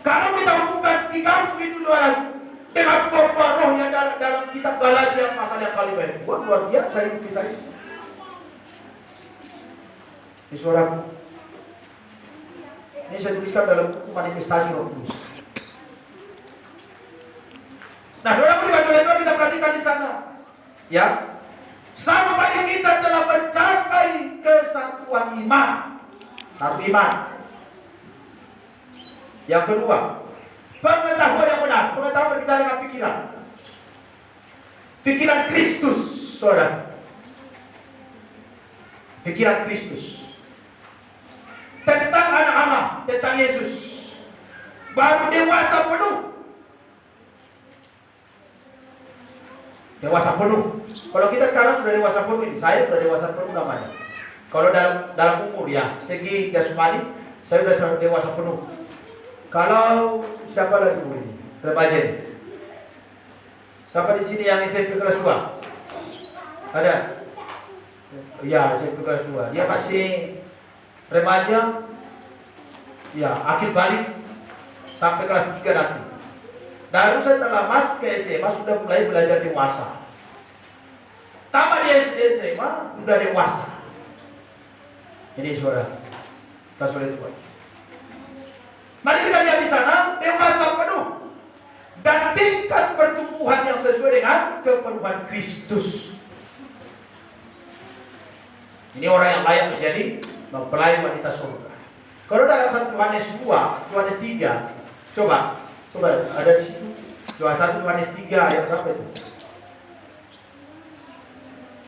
Kalau kita hubungkan digabung itu saudara dengan buah-buah roh yang dalam kitab Galatia pasal yang kelima itu, luar biasa hidup kita ini. Ini saudara, ini saya tuliskan dalam buku Manifestasi Roh Kudus. Nah, saudara berikan oleh Tuhan, kita perhatikan di sana, ya, sampai kita telah mencapai kesatuan iman. Satu iman. Yang kedua, pengetahuan yang benar. Pengetahuan berbicara dengan pikiran. Pikiran Kristus, saudara. Pikiran Kristus. Tentang anak Allah, tentang Yesus. Baru dewasa penuh. Dewasa penuh. Kalau kita sekarang sudah dewasa penuh ini, saya sudah dewasa penuh namanya. Kalau dalam umur ya, segi jasmani, saya sudah dewasa penuh. Kalau siapa lagi ini? Remaja ini. Siapa di sini yang SMP kelas 2? Ada? Ya, SMP kelas 2. Dia masih remaja. Ya, akhir balik sampai kelas 3 nanti. Baru setelah masuk ke SMA sudah mulai belajar dewasa. Tamat di SMA sudah dewasa. Ini saudara, kita soleh Tuhan. Mari kita lihat di sana dewasa penuh dan tingkat pertumbuhan yang sesuai dengan kepenuhan Kristus. Ini orang yang layak menjadi mempelai wanita surga. Kalau dalam 1 Yohanes 2, Yohanes 3, coba ada di situ. 1 Yohanes 3 ayat berapa itu?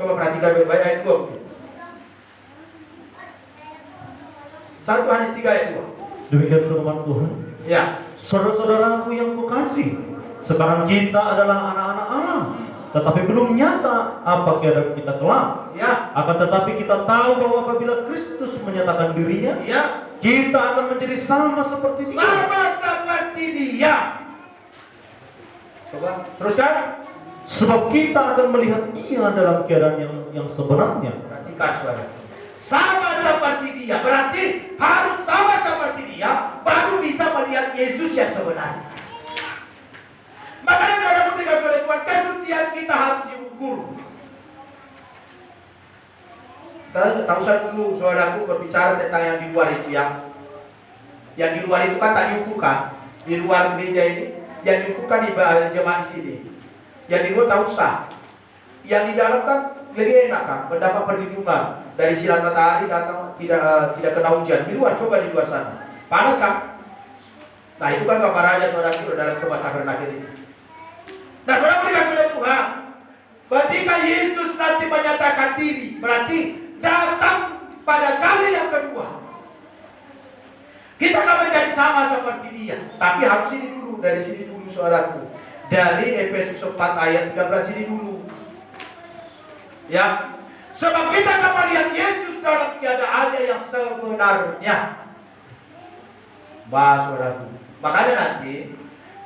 Coba perhatikan baik-baik ayat 2 mungkin. 1 Yohanes 3 ayat 2. Demikian firman Tuhan. Ya. Saudara-saudaraku yang kukasih, sekarang kita adalah anak-anak Allah, tetapi belum nyata apa keadaan kita kelak. Ya. Akan tetapi kita tahu bahwa apabila Kristus menyatakan dirinya, Ya. kita akan menjadi sama seperti Dia. Sama seperti Dia. Coba teruskan. Sebab kita akan melihat Dia dalam keadaan yang sebenarnya. Perhatikan saudara. Sama seperti Dia. Berarti harus sama seperti Dia baru bisa melihat Yesus yang sebenarnya. Makanya saudara berikan oleh Tuhan, kesucian kita harus diukur. Tahu saya dulu saudaraku berbicara tentang yang di luar itu ya. Yang di luar itu kan tak diukurkan. Di luar gereja ini yang diukurkan di jemaat di sini. Yang di luar tahu sah. Yang di dalam kan lebih enak kan, mendapat perlindungan dari sinar matahari datang tidak kena hujan. Di luar, coba di luar sana. Panas kan? Nah itu kan gambarannya saudara-saudara dalam kebakaran akhir ini. Nah saudara berikan oleh Tuhan, ketika Yesus nanti menyatakan diri, berarti datang pada kali yang kedua. Kita akan menjadi sama seperti Dia. Tapi harus ini dulu, dari sini dulu saudaraku. Dari Efesus 4 ayat 13 ini dulu. Ya, sebab kita akan melihat Yesus dalam keadaannya yang sebenarnya. Saudaraku. Makanya nanti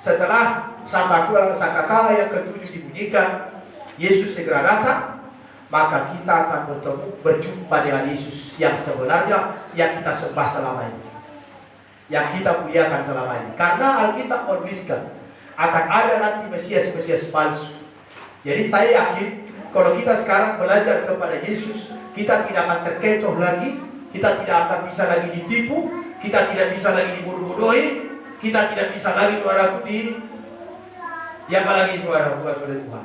setelah sangkakala yang ketujuh dibunyikan, Yesus segera datang, maka kita akan berjumpa dengan Yesus yang sebenarnya, yang kita sembah selama ini, yang kita muliakan selama ini. Karena Alkitab menuliskan akan ada nanti Mesias palsu. Jadi saya yakin kalau kita sekarang belajar kepada Yesus, kita tidak akan terkecoh lagi, kita tidak akan bisa lagi ditipu, kita tidak bisa lagi dibodoh-bodohi, kita tidak bisa lagi saudara yang apalagi saudara Tuhan.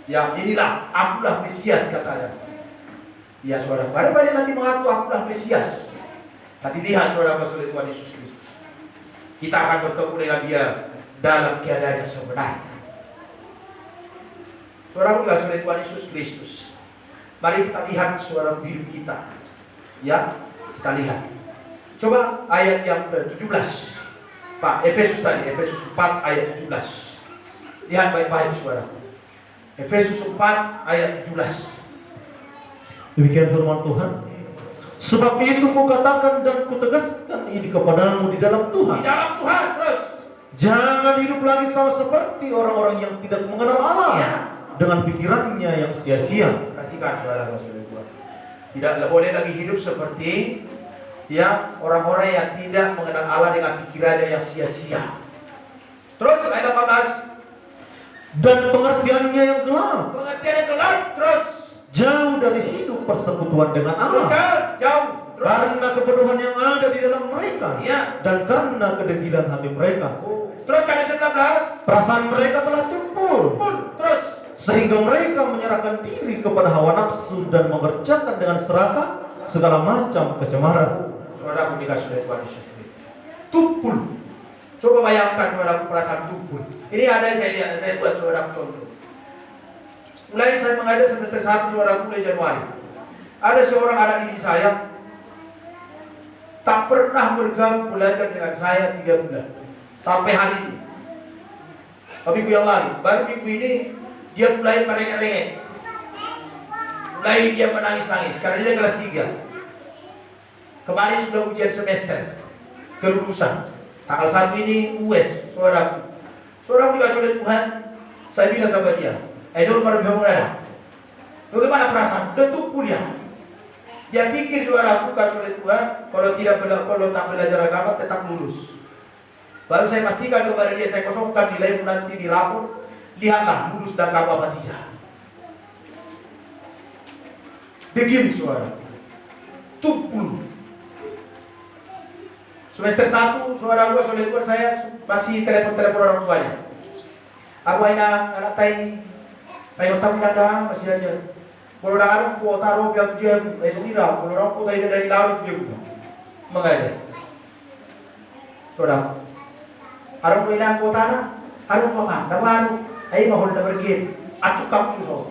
Ya inilah akulah Mesias katanya. Ya saudara, pada banyak nanti mengaku akulah Mesias. Tapi lihat saudara Tuhan Yesus Kristus. Kita akan bertemu dengan Dia dalam keadaan yang sebenarnya. Saudara dikasih oleh Tuhan Yesus Kristus. Mari kita lihat saudara hidup kita. Ya, kita lihat. Coba ayat yang ke-17. Pak, Efesus tadi, Efesus 4 ayat 17. Lihat baik-baik saudara. Efesus 4 ayat 17. Demikian firman Tuhan. Sebab itu kukatakan dan kutegaskan ini kepadamu di dalam Tuhan. Di dalam Tuhan, terus. Jangan hidup lagi sama seperti orang-orang yang tidak mengenal Allah. Ya. Dengan pikirannya yang sia-sia. Perhatikan saudara-saudara Tuhan. Tidak boleh lagi hidup seperti ya orang-orang yang tidak mengenal Allah dengan pikirannya yang sia-sia. Terus ayat 18. Dan pengertiannya yang gelap. Pengertian yang gelap, terus. Jauh dari hidup persekutuan dengan Allah. Teruskan, jauh. Terus. Karena kebodohan yang ada di dalam mereka. Ya. Dan karena kedegilan hati mereka. Terus ayat 19. Perasaan mereka telah tumpul. Terus. Sehingga mereka menyerahkan diri kepada hawa nafsu dan mengerjakan dengan serakah segala macam kecemaran. Saudara aku dikasih oleh Tuhan Yesus. Tumpul. Coba bayangkan saudara perasaan tumpul. Ini ada yang saya lihat, saya buat saudara contoh. Mulai saya mengajar semester 1 saudara mulai Januari. Ada seorang anak didik saya tak pernah bergabung belajar dengan saya 3 bulan sampai hari ini. Minggu yang lalu, baru minggu ini dia mulai merengek-rengek. Mulai dia menangis-nangis karena dia kelas 3. Kemarin sudah ujian semester kelulusan. Tanggal 1 ini US, saudara. Saudara dikasih oleh Tuhan. Saya bilang sama dia, Jom mari bermuara. Bagaimana perasaan? Dia tumpul ya. Dia pikir saudaraku kasih oleh Tuhan, kalau tak belajar agama tetap lulus. Baru saya pastikan kepada dia, saya kosongkan nilai nanti di rapor. Lihatlah lulus dan kamu apa tidak. Begini saudara, tumpul. Semester 1, saudara gua oleh Tuhan saya masih telepon orang tuanya. Aku anak tay, ayo tamu nada masih aja. Kalau dah ada kuota roh yang tujuh, esok ni dah. Kalau orang kuota ini dari lalu tujuh, mengajar. Saudara, ada kuota kuota na, ada mama, nama anu, ayo mahal dah bergame, atuk kamu susah.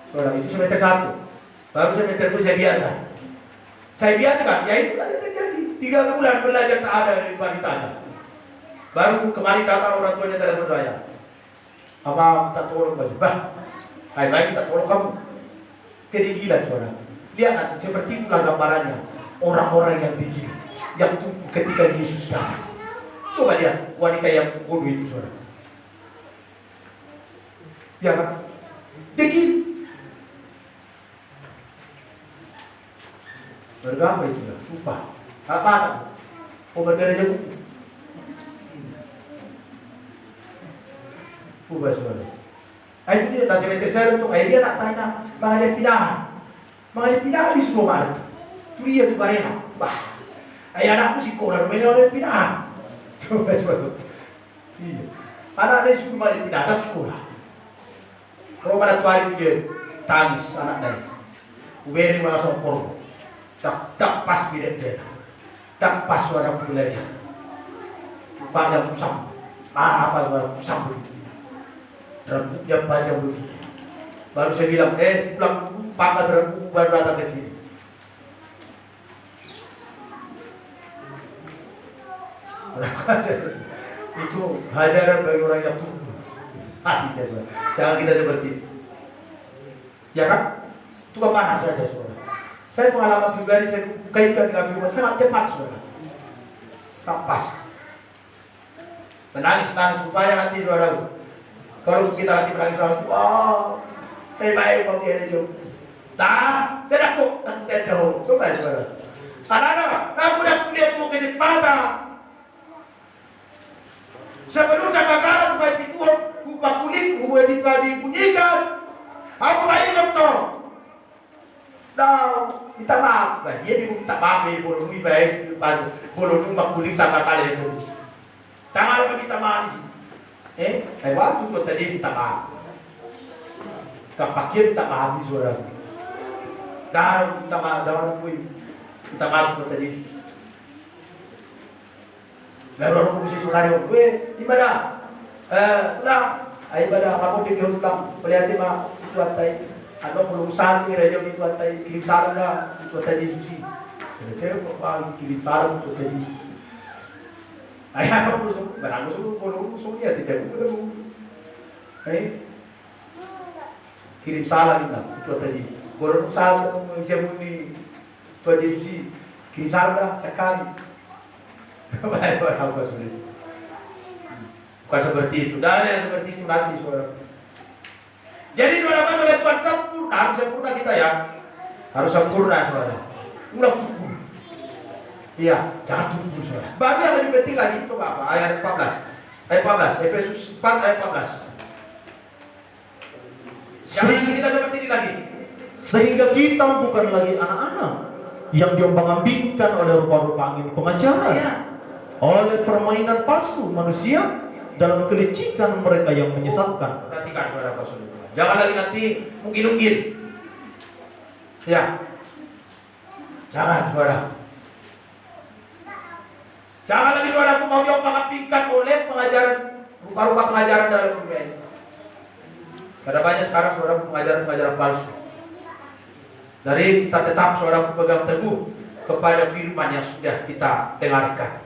Saudara itu semester 1, baru semester 2 saya biarkan. Saya biarkan, ya itu yang terjadi. 3 bulan belajar tak ada dari balitanya. Baru kemarin datang orang tuanya telepon saya. Apa minta tolong baju? Bah, baik minta tolong kamu. Kedegilan saudara. Lihat nanti seperti itulah gambarannya. Orang-orang yang degil, yang tumbuh ketika Yesus datang. Coba lihat wanita yang bodoh itu saudara. Ya kan? Degil. Berapa itu ya? Lupa. Apa? Oh bergara jago. Ubah saudara. Itu dia tak semester saya untuk dia nak tanya mengenai pindahan di sekolah mana tu. Tu dia tu barena. Bah. Ayah anakku sekolah rumahnya pindahan. Coba. Iya. Anak dia suruh balik pindah ke sekolah. Kalau pada tu hari dia tangis anak dia. Uberi masuk korban. Tak pas bidak dia. Tak pas suara belajar. Pada pusam. Apa suara pusam begitu. Rambutnya panjang begitu. Baru saya bilang, pulang pangkas rambut baru datang ke sini. Itu hajaran bagi orang yang tumbuh hatinya saudara. Jangan kita seperti itu. Ya kan? Itu kemana saja saudara. Saya pengalaman pribadi saya kaitkan dengan firman sangat cepat saudara. Sangat pas. Menangis supaya nanti saudara. Kalau kita nanti menangis sama itu, baik kau dia itu. Tak, saya kok tak tahu. Coba saudara. Anak-anak, kamu dah kuliah mau kecepatan. Sebelum saya gagal supaya Tuhan ubah kulit, ubah dibunyikan. Aku baik dokter. Dah, minta maaf. Dia minta maaf, boleh lebih baik, boleh rumah kulit sama kali itu. Jangan lupa minta maaf di sini. Waktu tu tadi minta maaf. Kapakir minta maaf di suara. Dah minta maaf, dah minta maaf tu tadi. Baru orang mesti saudara, di mana? Ulang, Ay pada kamu di ulang pelihati ma itu atai. Ano pulung satu iraja itu atai kirim salam dah itu atai Yesus. Jadi apa kirim salam itu atai Yesus. Ay ano pulung barang pulung sulia tidak pulung. Ay kirim salam itu atai Yesus. Borong salam siapa ni itu atai Yesus. Kirim salam dah sekali. Banyak orang apa sulit. Bukan seperti itu, dan yang seperti itu nanti saudara. Jadi saudara oleh Tuhan sempurna, harus sempurna kita ya, harus sempurna saudara. Udah tubuh, iya, jangan tubuh saudara. Baru yang lebih penting lagi itu apa? Ayat 14, Efesus 4 ayat 14. Jangan kita seperti ini lagi. Sehingga kita bukan lagi anak-anak yang diombang-ambingkan oleh rupa-rupa angin pengajaran, Iya. oleh permainan palsu manusia dalam kelicikan mereka yang menyesatkan. Perhatikan saudara saudara. Jangan lagi nanti mungkin-mungkin. Ya. Jangan saudara. Jangan lagi saudara aku mau diombang-ambingkan oleh pengajaran rupa-rupa pengajaran dalam dunia ini. Ada banyak sekarang saudara pengajaran-pengajaran palsu. Dari kita tetap saudara pegang teguh kepada firman yang sudah kita dengarkan.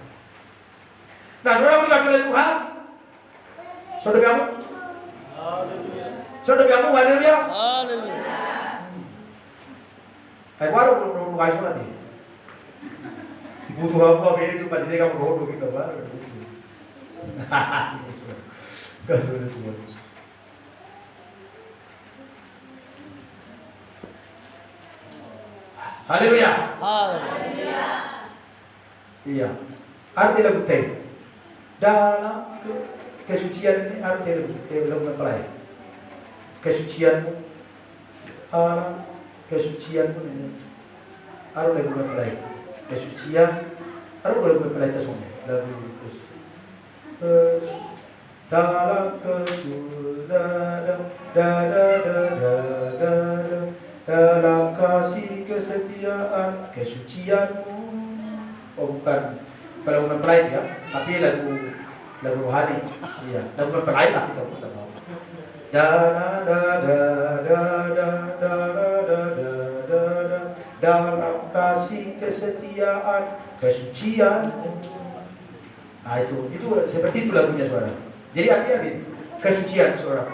Nah saudara dikasih oleh Tuhan. Saudara kamu? Saudara kamu, haleluya. Haleluya. Ay waro belum kayo surat eh. Ibutuh apa beri itu pada dia kamu rodo kita baru. Kasih Tuhan. Haleluya. Haleluya. Iya. Arti lagu teh. Dalam kesucian ini arti lagu mempelai. Kesucianmu, alam kesucianmu ini. Aru lagu mempelai. Kesucian, aru lagu mempelai tersebut. Lagu dalam kesudahan, dalam kasih kesetiaan, kesucianmu. Oh bukan lagu mempelai ya, tapi lagu rohani. Iya, lagu mempelai lah kita pun tahu. Dalam kasih kesetiaan, kesucian. Nah itu seperti itu lagunya saudara. Jadi artinya gitu, kesucian saudara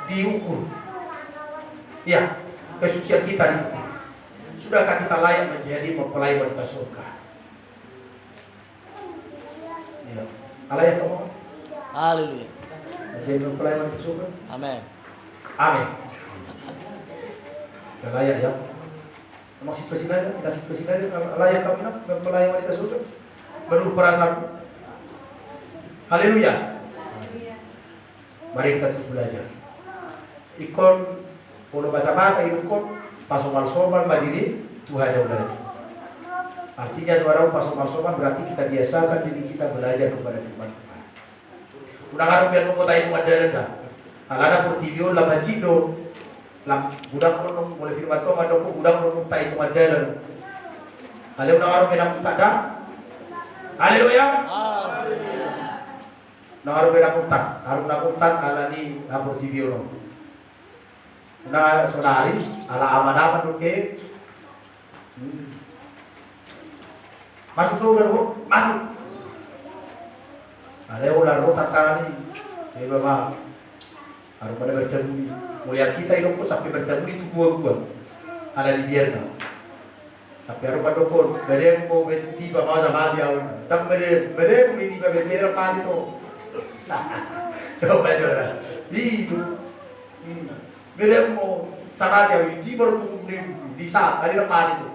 diukur. Ya, kesucian kita diukur. Sudahkah kita layak menjadi mempelai wanita surga? Ya, layak kamu? Haleluya. Menjadi mempelai wanita surga? Amin. Amin. Dan layak ya. Memang si presiden layak kami nak mempelai wanita surga menurut perasaan. Haleluya. Mari kita terus belajar. Ikon polo bahasa mata ikon pasomal-somal madini Tuhan yang udah. Artinya saudara pasomal-somal berarti kita biasakan diri kita belajar kepada firman Tuhan. Udah kan biar kota itu ada dah. Alada portivio la bacido lam budak kono boleh firman Tuhan mandoko budak kono tai itu ada. Ale udah kan biar tak. Haleluya. Haleluya. Naruh beda kurtan, ala ni hapur tibio no. Una sonari, ala amanaman duke. Masuk surga dulu, masuk. Ada ular roh tatani, coba mah. Harus pada bertemu. Mulia kita hidup sampai bertemu di tubuh gua. Ada di biarna. Sampai harus pada dokon, bede mau beti bawa sama dia. Tak bede mau di bede apa itu. Coba itu beda mau sama dia di baru di saat hari depan itu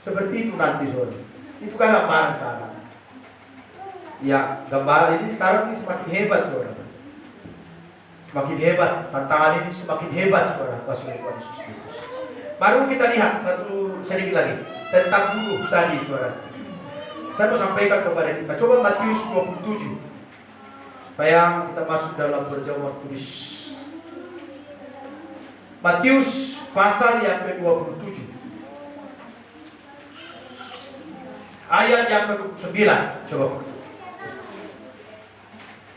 seperti itu nanti saudara. Itu kan gambaran sekarang ya, gambar ini sekarang ini semakin hebat saudara, semakin hebat tantangan ini, semakin hebat saudara pas oleh Tuhan Yesus Kristus. Baru kita lihat satu sedikit lagi tentang buruh tadi saudara. Saya mau sampaikan kepada kita. Coba Matius 27. Supaya kita masuk dalam perjamuan kudus. Matius pasal yang ke-27. Ayat yang ke-29. Coba.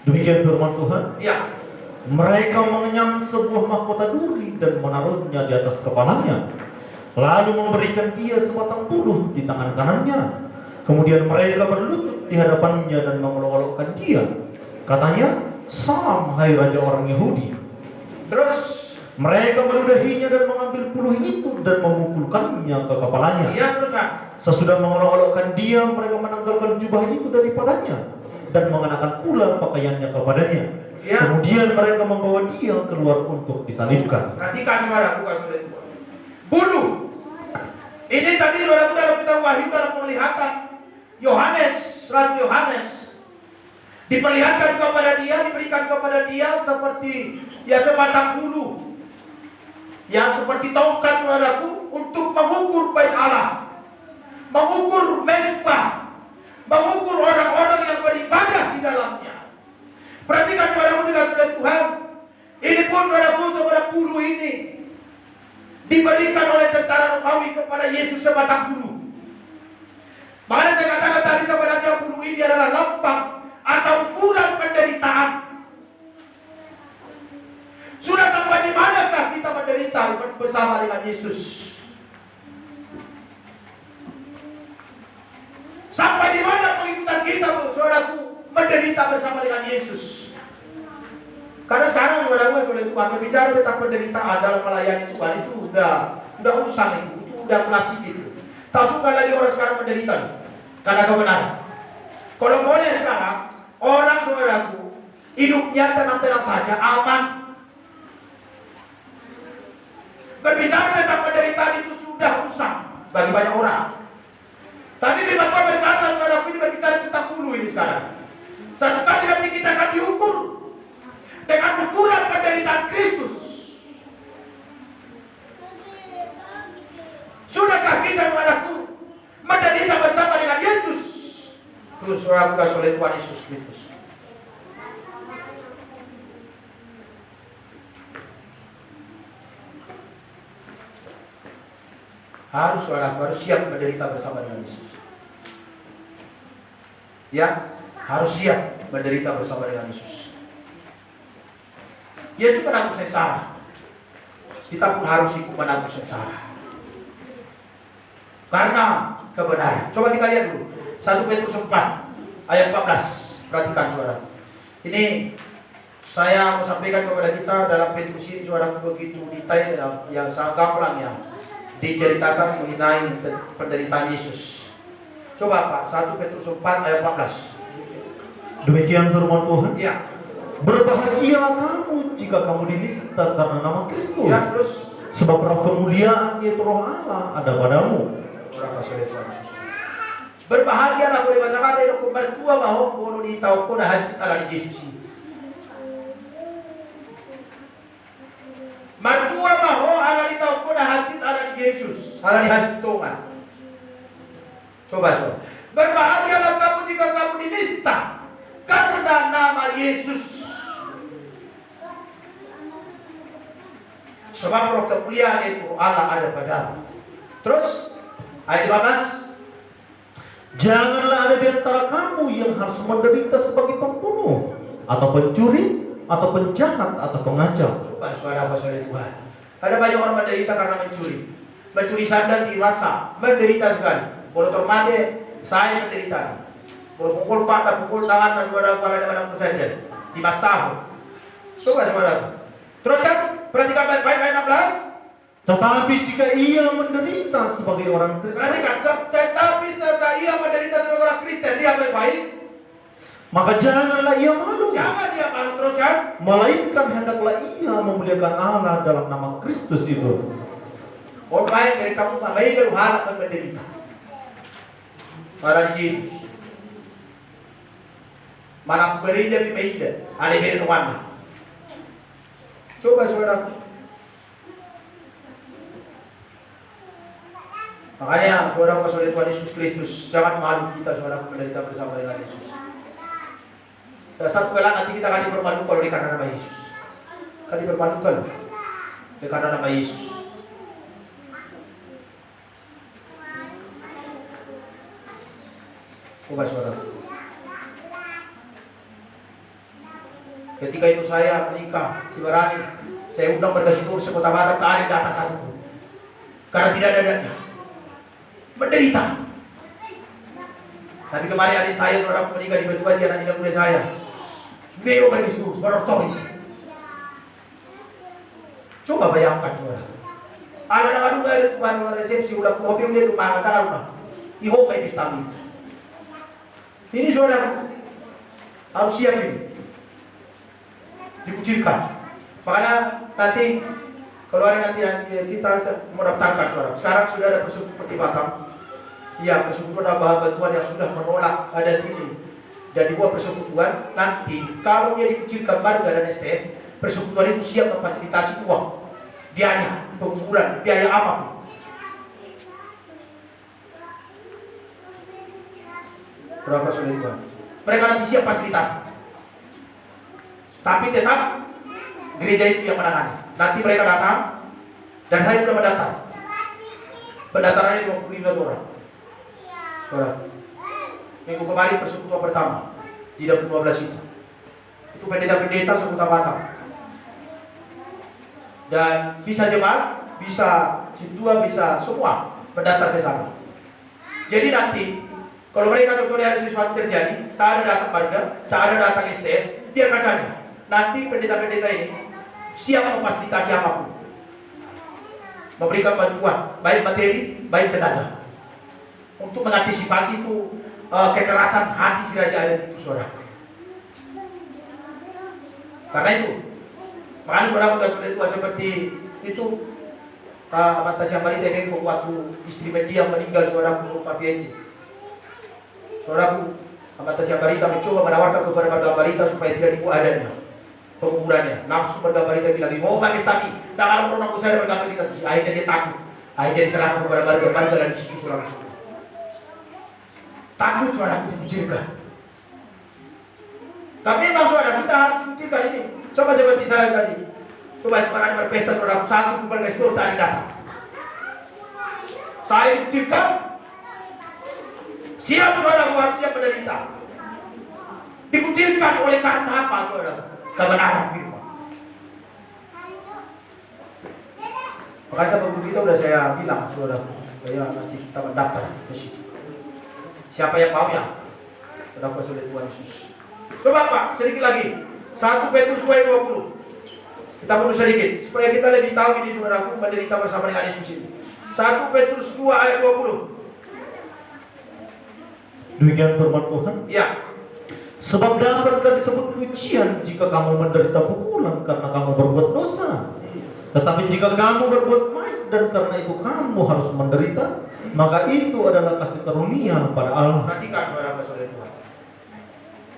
Demikian firman Tuhan. Ya. Mereka mengenyam sebuah mahkota duri dan menaruhnya di atas kepalanya, lalu memberikan dia sebatang buluh di tangan kanannya. Kemudian mereka berlutut di hadapannya dan mengolok-olokkan dia. Katanya, "Salam, hai Raja orang Yahudi." Terus Mereka meludahinya dan mengambil buluh itu dan memukulkannya ke kepalanya. iya, terus Kak. Sesudah mengolok-olokkan dia, mereka menanggalkan jubah itu daripadanya dan mengenakan pula pakaiannya kepadanya. Ya. Kemudian mereka membawa dia keluar untuk disalibkan. Perhatikan saudaraku, kasih Tuhan. Bulu. Ini tadi saudaraku dalam kitab Wahyu dalam penglihatan Yohanes, Rasul Yohanes. Diperlihatkan kepada dia, diberikan kepada dia seperti ya sebatang bulu. Yang seperti tongkat saudaraku untuk mengukur bait Allah. Mengukur mezbah. Mengukur orang-orang yang beribadah di dalamnya. Perhatikan saudaraku dikasih oleh Tuhan. Ini pun saudaraku sebatang bulu ini diberikan oleh tentara Romawi kepada Yesus sebatang bulu. Makanya saya katakan tadi sebenarnya bulu ini adalah lambang atau ukuran penderitaan. Sudah sampai di manakah kita menderita bersama dengan Yesus? Sampai di mana pengikutan kita, saudaraku, menderita bersama dengan Yesus? Karena sekarang saudaraku, Tuhan berbicara tentang penderitaan dalam melayani Tuhan itu udah usang itu udah klasik itu. Tak suka lagi orang sekarang menderita karena kebenaran. Kalau boleh sekarang orang saudaraku hidupnya tenang-tenang saja, aman. Berbicara tentang penderitaan itu sudah usang bagi banyak orang. Tapi firman Tuhan berkata, saudaraku, ini berbicara tentang bulu ini sekarang. Satu kali nanti kita akan diukur dengan ukuran penderitaan Kristus. Sudahkah kita saudaraku menderita bersama dengan Yesus? Terus saudaraku kasih oleh Tuhan Yesus Kristus. Harus siap menderita bersama dengan Yesus. Ya, harus siap menderita bersama dengan Yesus. Yesus menanggung sengsara. Kita pun harus ikut menanggung sengsara. Karena kebenaran. Coba kita lihat dulu 1 Petrus 4 ayat 14. Perhatikan saudara. Ini saya mau sampaikan kepada kita dalam Petrus ini saudara begitu detail yang sangat gamblang ya. Diceritakan mengenai penderitaan Yesus. Coba Pak, 1 Petrus 4 ayat 14. Demikian firman Tuhan. Ya. Berbahagialah kamu jika kamu dinista karena nama Kristus. Ya, terus Sebab roh kemuliaan yaitu roh Allah ada padamu. Berbahagialah boleh bahasa kata itu bertua mau kono di tau kono hajit ala di Yesus ini. Bertua mau ala di tau kono hajit ala di Yesus, ala di hajit Tuhan. Coba. Berbahagialah kamu jika kamu dinista karena nama Yesus. Sebab roh kemuliaan itu Allah ada padamu. Terus ayat 15. Janganlah ada di antara kamu yang harus menderita sebagai pembunuh, atau pencuri, atau penjahat, atau pengacau. Coba saudara-saudara Tuhan. Ada banyak orang menderita karena mencuri. Mencuri sandal di pasar, menderita sekali. Kalau termate, saya menderita. Kalau pukul pada pukul tangan dan saudara pada mana sandal di pasar. Coba saudara. Terus kan perhatikan baik-baik ayat 16. Tetapi jika ia menderita sebagai orang Kristen, Perhatikan, tetapi jika ia menderita sebagai orang Kristen, dia baik-baik, maka janganlah ia malu. jangan dia malu, terus kan? Melainkan hendaklah ia memuliakan Allah dalam nama Kristus itu. Orang baik dari kamu baik dan halak dan menderita. Para Yesus. Mana beri jadi meida, ada beri nuana. Coba saudara. Makanya saudara saudara Tuhan Yesus Kristus, jangan malu kita saudara menderita bersama dengan Yesus. Dan satu kali nanti kita akan dipermalukan oleh karena nama Yesus. Akan dipermalukan oleh karena nama Yesus. Coba saudara. Ketika itu saya menikah, Ibarani, saya undang berkasih tur sekota Batam, tak ada yang datang satu pun. Karena tidak ada adanya. Menderita. Tapi kemarin adik saya, saudara menikah di Batu Haji, anak tidak muda saya. Sudah berkasih tur, saudara ortoris. Coba bayangkan saudara. Ada dengan ada tuan resepsi udah kopi udah rumah kata udah. Iho kayak pistami. Ini saudara harus siap ini. Dikucilkan. Makanya nanti kalau ada nanti kita mau daftarkan saudara. Sekarang sudah ada persekutuan di Batam. Iya, persekutuan Bantuan yang sudah menolak adat ini. Dan dibuat persekutuan nanti kalau dia dikucilkan warga dan STM, persekutuan itu siap memfasilitasi uang, biaya, penguburan, biaya apapun. Berapa saudara? Mereka nanti siap fasilitasi. Tapi tetap gereja itu yang menangani. Nanti mereka datang dan saya sudah mendaftar. Pendaftarannya 55 orang. Saudara, minggu kemarin persekutuan pertama di 12 itu. Itu pendeta-pendeta seputar Batam. Dan bisa jemaat, bisa Sintua, bisa semua mendaftar ke sana. Jadi nanti kalau mereka contohnya ada sesuatu terjadi, tak ada datang warga, tak ada datang STM, biarkan saja. Nanti pendeta-pendeta ini siap memfasilitasi apapun, memberikan bantuan, baik materi, baik tenaga, untuk mengantisipasi itu kekerasan hati si raja adat itu saudara. Karena itu, makanya saudara sudah tua seperti itu. Atas yang balik ini waktu istri media meninggal saudaraku Papieti. Saudaraku, atas yang barita mencoba menawarkan kepada warga barita supaya tidak dibuat adanya penguburannya. Langsung warga barita bilang, "Oh, Pak Mistami, tak ada orang aku saya berkata kita." Akhirnya dia takut. Akhirnya diserahkan kepada warga dan di situ saudara. Takut saudara dikucilkan. Tapi memang saudara kita harus dikucilkan ini. Coba seperti saya tadi. Coba sekarang berpesta saudara, satu bukan gestur tadi datang. Saya dikucilkan. Siap saudara, harus siap menderita. Dikucilkan oleh karena apa saudara? Kebenaran firman. Makanya sebelum kita udah saya bilang saudara, supaya nanti kita mendaftar ke situ. Siapa yang mau ya? Berapa sudah Tuhan Yesus. Coba Pak, sedikit lagi. 1 Petrus 2:20. Kita mundur sedikit supaya kita lebih tahu ini saudaraku menderita bersama dengan Yesus ini. 1 Petrus 2:20. Demikian firman Tuhan. Ya. Sebab dapatkah disebut pujian jika kamu menderita pukulan karena kamu berbuat dosa? Tetapi jika kamu berbuat baik dan karena itu kamu harus menderita, maka itu adalah kasih karunia pada Allah. Perhatikan saudara-saudara Tuhan.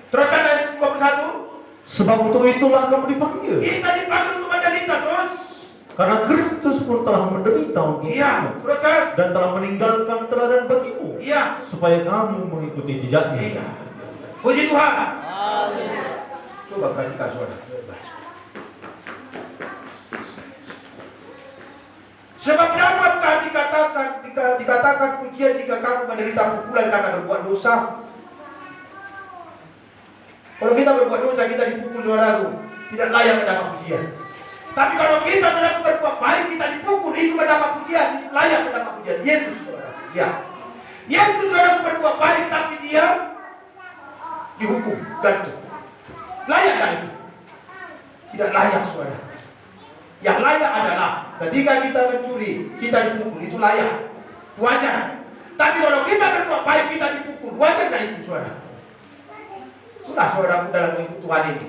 Teruskan ayat 21. Sebab untuk itulah kamu dipanggil. Kita dipanggil untuk menderita terus. Karena Kristus pun telah menderita untuk Iya, teruskan. dan telah meninggalkan teladan bagimu. Iya. Supaya kamu mengikuti jejaknya. Iya. Puji Tuhan. Haleluya. Coba perhatikan saudara. Sebab dapatkah dikatakan pujian jika kamu menderita pukulan karena berbuat dosa? Kalau kita berbuat dosa, kita dipukul saudaraku, tidak layak mendapat pujian. Tapi kalau kita berbuat baik, kita dipukul, itu mendapat pujian, itu layak mendapat pujian. Yesus saudara, ya. Yesus saudara berbuat baik, tapi dia dihukum, gantung. Layak gak itu? Tidak layak saudara. Yang layak adalah ketika kita mencuri, kita dipukul, itu layak, wajar. Tapi kalau kita berbuat baik, kita dipukul, wajar gak itu saudara? Itulah saudaraku dalam mengikuti Tuhan ini.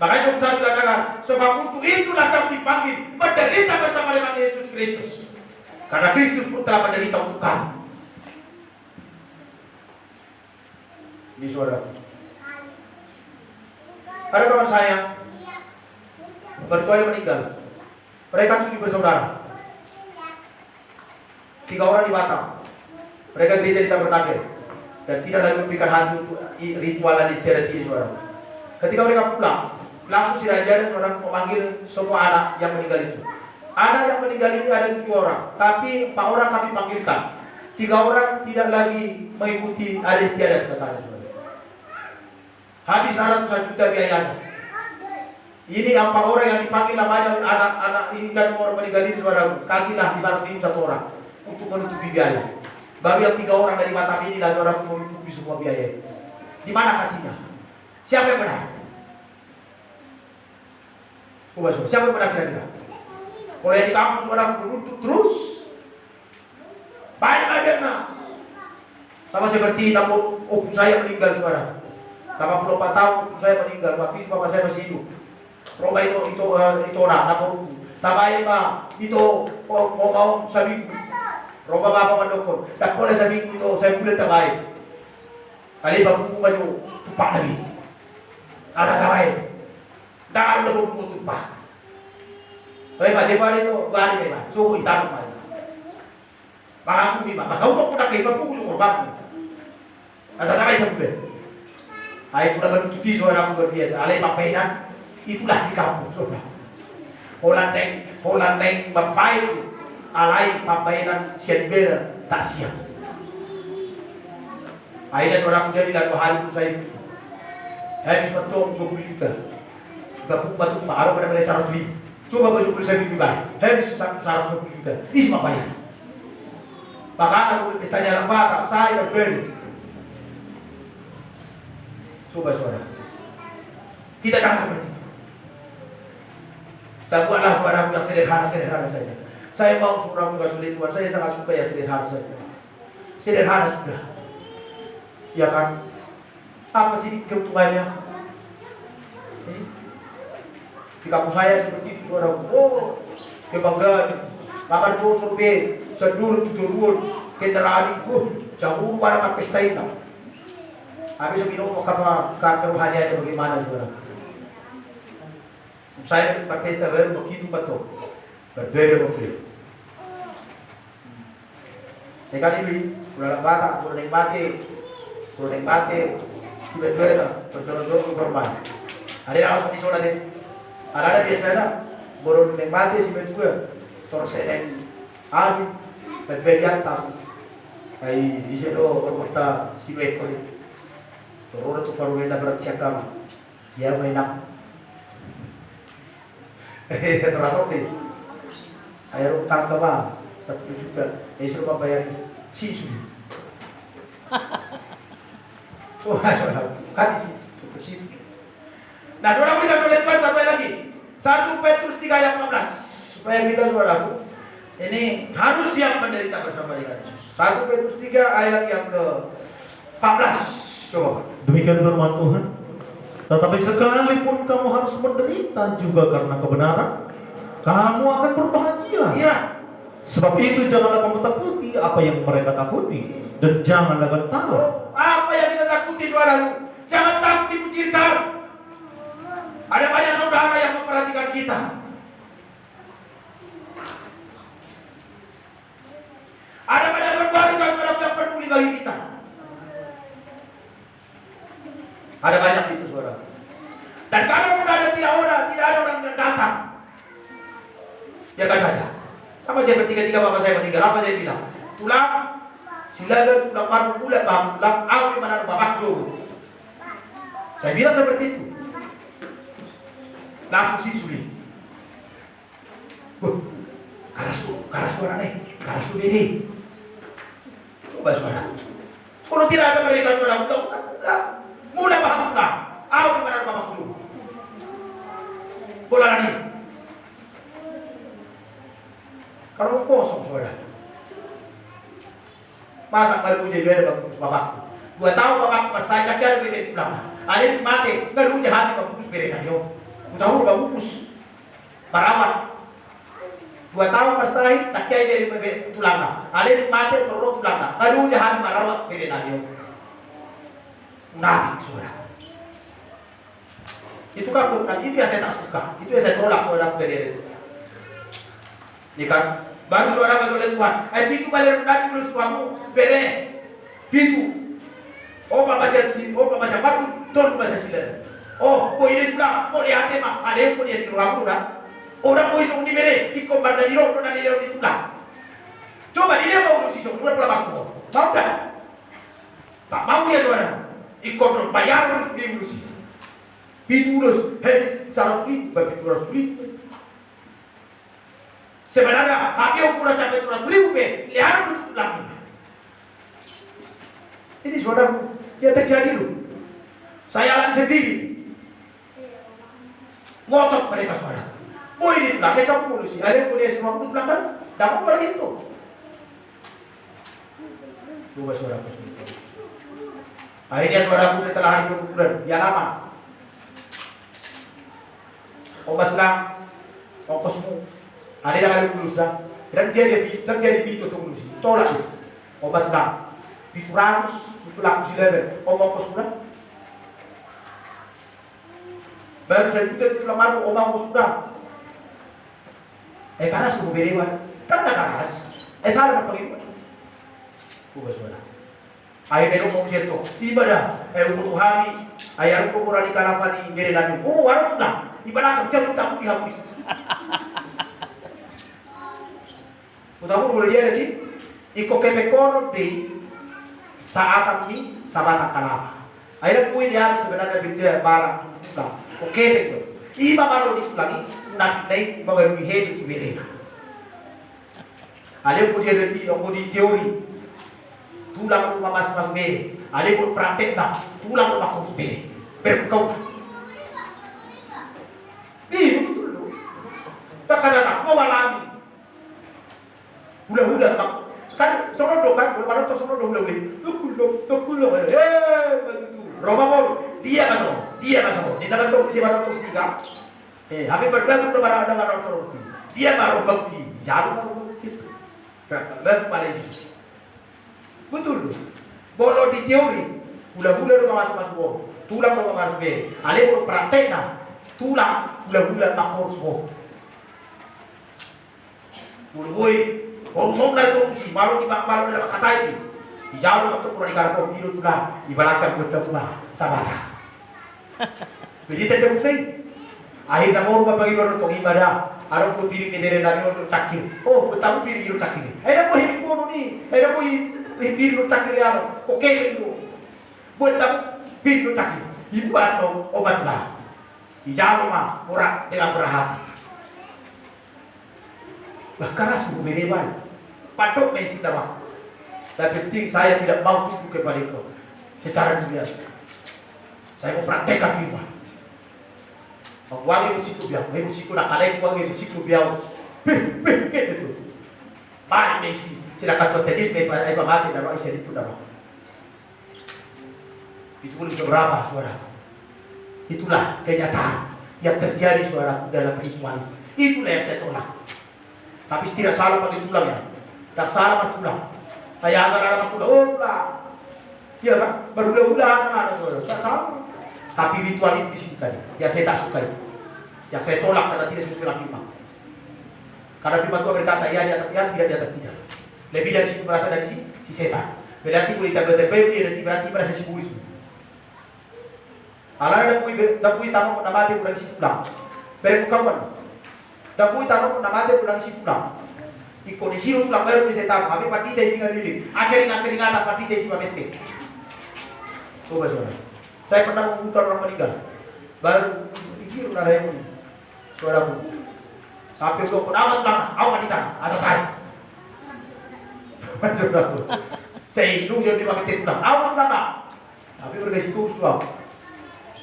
Makanya 21 katakan, sebab untuk itulah kamu dipanggil menderita bersama dengan Yesus Kristus. Karena Kristus pun telah menderita untuk kamu. Ini saudara. Ada kawan saya, mertuanya meninggal. Mereka 7 bersaudara. 3 orang di Batam. Mereka gereja di Tabernakel. Dan tidak lagi memberikan hati untuk ritual dan istiadat ini saudara. Ketika mereka pulang, langsung si raja dan saudara memanggil semua anak yang meninggal itu. Anak yang meninggal ini ada 7 orang, tapi 4 orang kami panggilkan. 3 orang tidak lagi mengikuti adat istiadat katanya saudara. Habis ratusan juta biayanya. Ini 4 orang yang dipanggil namanya anak-anak ini kan orang meninggal ini saudara. Kasihlah 500.000 satu orang untuk menutupi biaya. Baru yang 3 orang dari Batam ini lah saudara menutupi semua biaya. Di mana kasihnya? Siapa yang benar? Coba siapa yang benar kira-kira? Kalau yang di kampus saudara menuntut terus. Baik adanya. Sama seperti namun opung saya meninggal saudara. 84 tahun saya meninggal, waktu itu bapak saya masih hidup. Roba itu namun tabai ma itu mau sabi. Roba bapak mendokon. Tak boleh sabi itu saya boleh tabai. Kali bapak baju tupak lagi. Asa tabai. Tak ada buku tupak. Tapi macam mana itu gari memang. Suhu hitam macam. Bang aku bima, bang kau nak kaya bapak aku korban. Asa tabai sampai. Ay pura menutupi suara aku berbiasa. Alay papainan itulah di kampung coba. Holandeng bapai alay papainan sianbera tak siap. Akhirnya suara aku jadi lalu hari itu saya habis betul 20 juta. Bapak batu paruh pada mulai 100.000. Coba baju saya minggu baik. Habis 120 juta. Ini semua bayar. Bahkan aku pestanya lembaga saya berbeli. Coba suara. Kita jangan seperti itu. Dan buatlah suara yang sederhana saja. Saya mau suara muka sulit Tuhan. Saya sangat suka ya sederhana saja. Sederhana sudah. Ya kan? Apa sih keuntungannya? Di kampung saya seperti itu suara. Oh, kebanggaan. Kamar cocok be, sedur turun, kendaraan itu jauh pada pesta itu. Habis itu minum karena keruhaniannya bagaimana saudara. Saya berpesta baru begitu betul. Berbeda. Kali ini udah bata, udah nikmati, sudah beda, berjodoh bermain. Ada yang harus dicoba deh. Ada biasa ada, baru nikmati si betul, terus yang ada berbeda tas. Ay isi do berkota si betul. Turun tu perwira bercakap, dia mainak. Teratur ni, air utang ke bank 1 juta, suruh bayar sisu. Saudara, kan isi seperti itu. Nah, saudara berikan oleh Tuhan satu lagi, 1 Petrus 3 ayat 15, supaya kita saudaraku ini harus siap menderita bersama dengan Yesus. 1 Petrus 3 ayat yang ke 14. Coba. Demikian firman Tuhan. Tetapi sekalipun kamu harus menderita juga karena kebenaran, kamu akan berbahagia. Iya. Sebab itu janganlah kamu takuti apa yang mereka takuti, dan janganlah kamu tahu. Apa yang kita takuti saudaraku? Jangan takut dikucilkan. Ada banyak saudara yang memperhatikan kita. Ada banyak keluarga yang peduli bagi kita. Ada banyak itu saudara. Dan kalau tidak ada orang yang datang, biarkan saja. Sama saya bertiga-tiga bapak saya meninggal, apa saya bilang? Tulang, silakan tulang baru bulat bang, tulang awi mana bapak suruh. Saya bilang seperti itu. Langsung si suli. Karas suara nih, karas tu beri. Coba suara. Kalau tidak ada mereka suara untuk mulai paham tulang, awi mana bapak suruh. Bola lagi. Kalau kosong saudara, masa kalau uji beda bagus bapak. 2 tahun bapak bersaing tapi ada beda tulang. Ada mati, kalau uji hati bagus beda nyo. 2 tahun bagus barawat. 2 tahun bersaing tapi ada beda tulang. Ada mati terus tulang. Kalau uji hati barawat beda nyo. Munafik saudara. Itu kan bukan itu yang saya tak suka. Itu yang saya tolak saudara dari itu. Ini kan baru saudara masuk oleh Tuhan. Pintu balik tadi urus tuamu bere. Pintu. Oh bapak saya baru tolong bahasa silat. Oh ini tulang. Oh lihat mah. Ada yang dia silu kamu dah. Orang boleh sok di bere. Ikut pada di roh dan di tulang. Coba dia mau urus isok. Sudah pula aku. Mau dah? Tak mau dia saudara. Ikut bayar urus dia urus. Pitulus, hei, 100.000, bagi 200.000. Sebenarnya, tapi ukuran sampai 200.000, lihat itu lagi. Ini saudaraku, yang terjadi loh. Saya alami sendiri. Ngotot mereka saudara. Oh ini tulang, dia kamu mulu sih. Ada yang boleh semua itu tulang kan? Tak mau lagi itu. Coba saudaraku sendiri. Akhirnya saudaraku setelah hari pengukuran, dia lama. Obat tulang, ongkosmu. Ada yang ada dulu sudah. Dan terjadi itu tunggu sih. Tolak itu. Obat tulang. Itu ratus, itu laku si level. Ongkos sudah. Baru saya juga itu lama ongkos sudah. Karas aku berewan. Kan tak karas. Salah berpengen. Coba sudah. Akhirnya ngomong seto. Ibadah. Untuk hari. Ayah aku kurang di kalapan di beredan. Oh, warung tulang. Ibadah kerja tamu dihabis. Utamu boleh dia lagi. Iko kepekono di saasam ni sabata kalapa. Akhirnya pui dia sebenarnya benda barang tulang. Oke begitu. Iba baru ditulangi. Naik baru dihebi itu berena. Ada pun dia lagi yang di teori. Tulang rumah mas bere. Ada pun praktek dah. Tulang rumah kurus bere. Berkau. Ini betul loh. Tak kadang-kadang mau alami. Hula-hula kan sono kan berpada to sono hula-hula. Tukulong. Betul. Roma mau dia masuk. Di dalam tu si mana tu tiga. Habis bergabung dengan orang tu. Dia baru bukti. Jalan baru bukti. Berapa Malaysia. Betul loh. Bolo di teori. Hula-hula rumah masuk. Tulang rumah masuk beri. Ale baru praktek nah. Tulang hula-hula makor semua. Boy, orang dari tu si baru di baru dalam kata ini. Di jauh waktu kurang dikara kau biru tulah. Ibaratkan betul pula sabata. Jadi terjadi ni. Akhirnya mau rumah bagi orang tu ibadah. Arab tu piring ni beri nabi untuk cakir. Oh, betul piring itu cakir. Akhirnya mau hidup kono ni. Akhirnya mau piring itu cakir dia. Okey itu. Betul piring itu cakir. Ibu atau obat lah. Di jauh mah murah dengan murah hati. Keras buku berewan. Patok main sindawa. Tapi penting saya tidak mau tunduk kepada kau secara dunia. Saya mau praktekkan iman. Wangi musiku biar, musiku nak kaleng wangi musiku biar. Itu. Mari Messi. Silakan kau tetis mepa mati dan roh istri itu darah. Itu pun seberapa suara. Itulah kenyataan yang terjadi suara dalam iman. Itulah yang saya tolak. Tapi tidak salah pakai tulang ya. Tak salah pakai tulang. Kayak asal ada tulang. Oh tulang. Iya kan? Berulang-ulang asal ada suara. Tak salah. Tapi ritual itu di sini tadi. Yang saya tak suka itu. Yang saya tolak karena tidak sesuai dengan firman. Karena firman Tuhan berkata ya di atas ya, tidak di atas tidak. Lebih dari situ berasal dari si setan. Berarti boleh terbetul dia berarti berasal si bulis. Alah ada pui tamu nama mati pulang si tulang. Berbukawan. Dan pui tamu nama mati pulang si tulang. Iko di sini tulang baru bisa tahu. Tapi pati desi ngalili. Akhirnya ngata pati desi pamente. Coba saudara. Saya pernah mengumpulkan orang meninggal. Baru ini udah ada yang saudaraku. Sampai dua pun amat tulang. Aku mati tanah. Asal saya. Saudaraku. Saya hidup jadi pamente tulang. Aku tulang tak. Tapi bergesiku suam.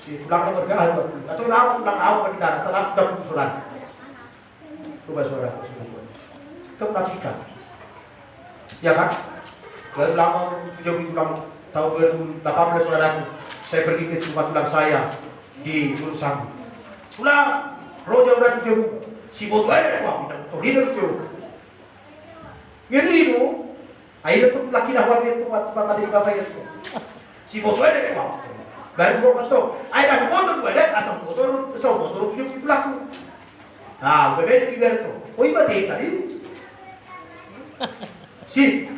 Si tulang bergalah atau lama tulang awak di tanah salah sudah putus saudara. Coba saudara, kemunafikan. Ya kan? Baru lama jauh tulang tahun 2018 saudaraku. Saya pergi ke rumah tulang saya di Gunung. Tulang roja udah jauh. Si bodoh ada uang, tidak jauh. Ini itu, akhirnya tuh laki dah warga itu tempat mati di bapak itu. Si bodoh ada uang. Baru gua masuk, ada motor gua ada asal motor itu laku. Ah, bebek itu biar tu. Oh iba teh tadi. Si,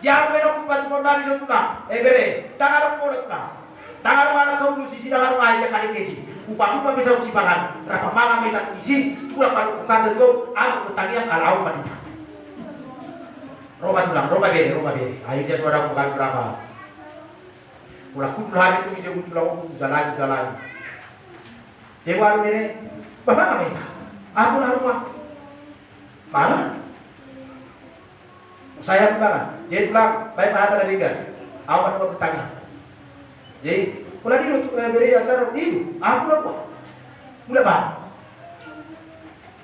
jangan menok buat mondar itu lah. Bere, tangan aku lah. Tangan mana kau lu sisi tangan mana aja kali kesi. Upah bisa usi pangan. Rapa mama minta isi, tulang kalau bukan tu, aku bertanya kalau aku mati. Roba bere. Akhirnya saudara bukan berapa. Mula kudul hari itu hijau tulang jalan. Jewa ini, bapak kami tak. Aku lah rumah. Mana? Saya kemana? Jadi pulang, baik mahal ada tiga. Awan mau bertanya. Jadi, pulang di beri acara itu, aku lah rumah. Mulai bah.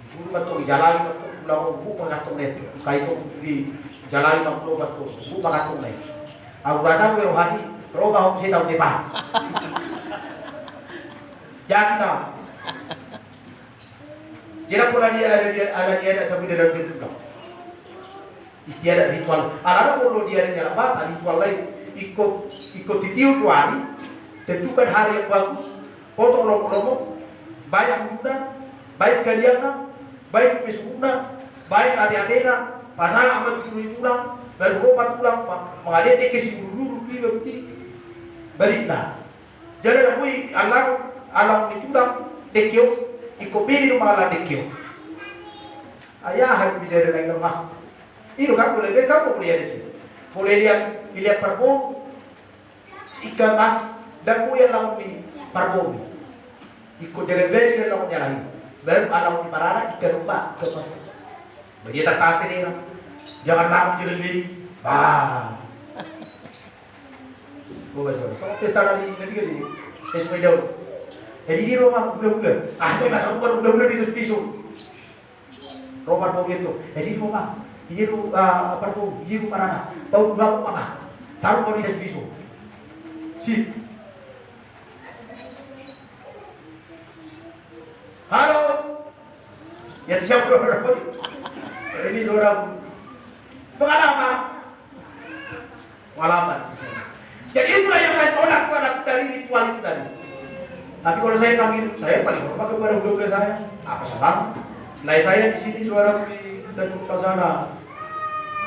Suruh betul jalan betul, pulang buku mengatur net. Kait itu di jalan betul betul, buku mengatur net. Aku rasa gue rohani, roh kau mesti tahu depan. Yakin tak? Jadi pula dia ada sampai dalam diri kau. Istiadat ritual. Ada kalau dia ada jalan bata ritual lain ikut ditiup hari, tentukan hari yang bagus, potong lombok-lombok, baik muda, baik kalian, baik pesukuna, baik hati-hatina, pasangan amat dulu pulang, baru robat pulang, mengalir dia kesi dulu berarti baliklah. Jadi ada kui alam ditulang dekio, ikut pilih rumah alam dekio. Ayah hari bila dengan rumah. Ini kamu boleh lihat itu. Boleh lihat parbo, ikan mas, dan buaya laut di parbo. Ikut jalan beli laut jalan. Baru alam di parada ikan rumah. Bagi tertas ini, jangan laut jalan beli. Bah. So pesta dari negeri ini, sesuai daun. Jadi di rumah bulan-bulan. Itu masa bulan-bulan itu spiso. Rumah bau itu. Jadi di rumah. Hiru parbo, hiru parada, bau bau mana? Saru baru dia bisu. Si. Halo. Ya siapa orang ini? Ini seorang pengalaman. Pengalaman. Jadi itulah yang saya tolak dari ritual itu tadi. Tapi kalau saya panggil, saya paling hormat kepada guru saya. Apa salah? Nilai saya di sini suara kita cukup sana.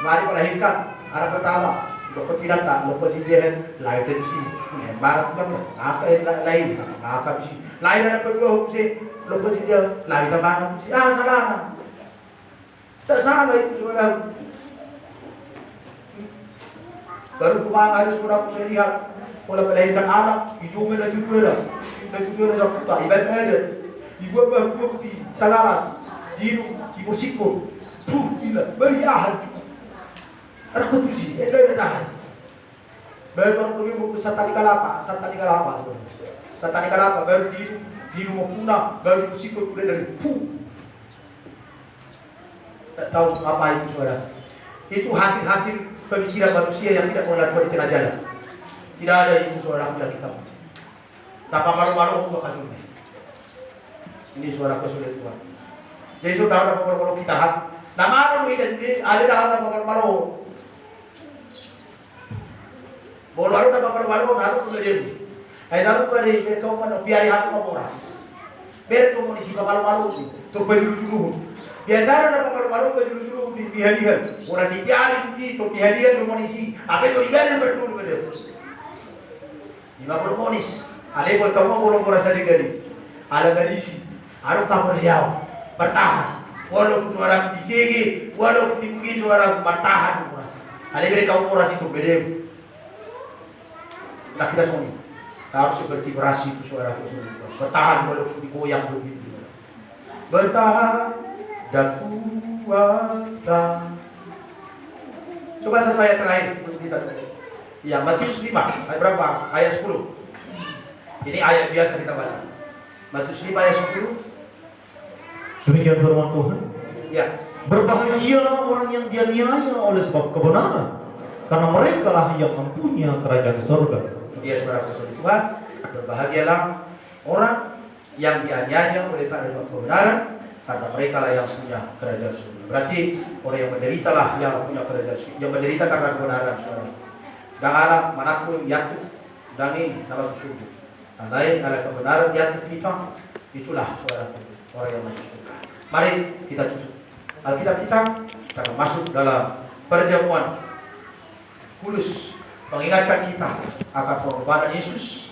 Mari melahirkan anak pertama, loko tidak tak, loko jidihan, lahir dari sini. Barat banget, maka lain, maka bisi. Lain anak kedua bisi, loko jidihan, lahir tambah bisi. Salah. Tak salah itu saudara. Baru kemarin ada saudara saya lihat, kalau melahirkan anak, hijau merah juga saputa, ibarat ada. Ibu bukti, salaras, ibu sikul, gila, beriahan. Aku tu sih, ada tahan. Baru pergi buku satani kalapa. Satani kalapa baru di rumah punah, baru bersikul kuda dari tak tahu apa itu saudara. Itu hasil pemikiran manusia yang tidak mengaku di tengah jalan. Tidak ada itu saudara dalam kitab. Napa malu-malu untuk kajunnya. Ini suara kesulitan Tuhan. Jadi saudara kalau kita hal, nama malu ini ada dalam malu-malu. Bolo aru dapat malu-malu naru kemudian. Saya tahu pada kau mana piari aku mau boras. Biar tu munisi malu-malu tu dulu. Biasa dapat malu-malu dulu di pihadian. Orang di piari tu pihadian tu munisi. Apa itu rigan berdulu pada. 50 monis. Ale bol kamu bolo boras dari gadi. Ala gadisi. Aru tak berjauh. Bertahan. Walaupun suara disegi, walaupun dibugi suara bertahan boras. Ale beri kamu boras itu beda. Nah kita semua harus seperti berasi itu suara bertahan walaupun digoyang begitu. Bertahan dan kuatkan. Coba satu ayat terakhir sebelum kita tutup. Ya, Matius 5 ayat berapa? Ayat 10. Ini ayat biasa kita baca. Matius 5 ayat 10. Demikian firman Tuhan. Ya. Berbahagialah orang yang dianiaya oleh sebab kebenaran, karena mereka lah yang mempunyai kerajaan surga. Dia saudara kasih Tuhan, berbahagialah orang yang dianiaya oleh karena kebenaran, karena mereka lah yang punya kerajaan surga. Berarti orang yang menderita lah yang punya kerajaan surga, yang menderita karena kebenaran saudara. Dan Allah manapun yaitu dangi nama surga. Andai ada kebenaran yaitu kita, itulah saudara orang yang masuk surga. Mari kita tutup Alkitab kita akan masuk dalam perjamuan kudus, mengingatkan kita akan pengorbanan Yesus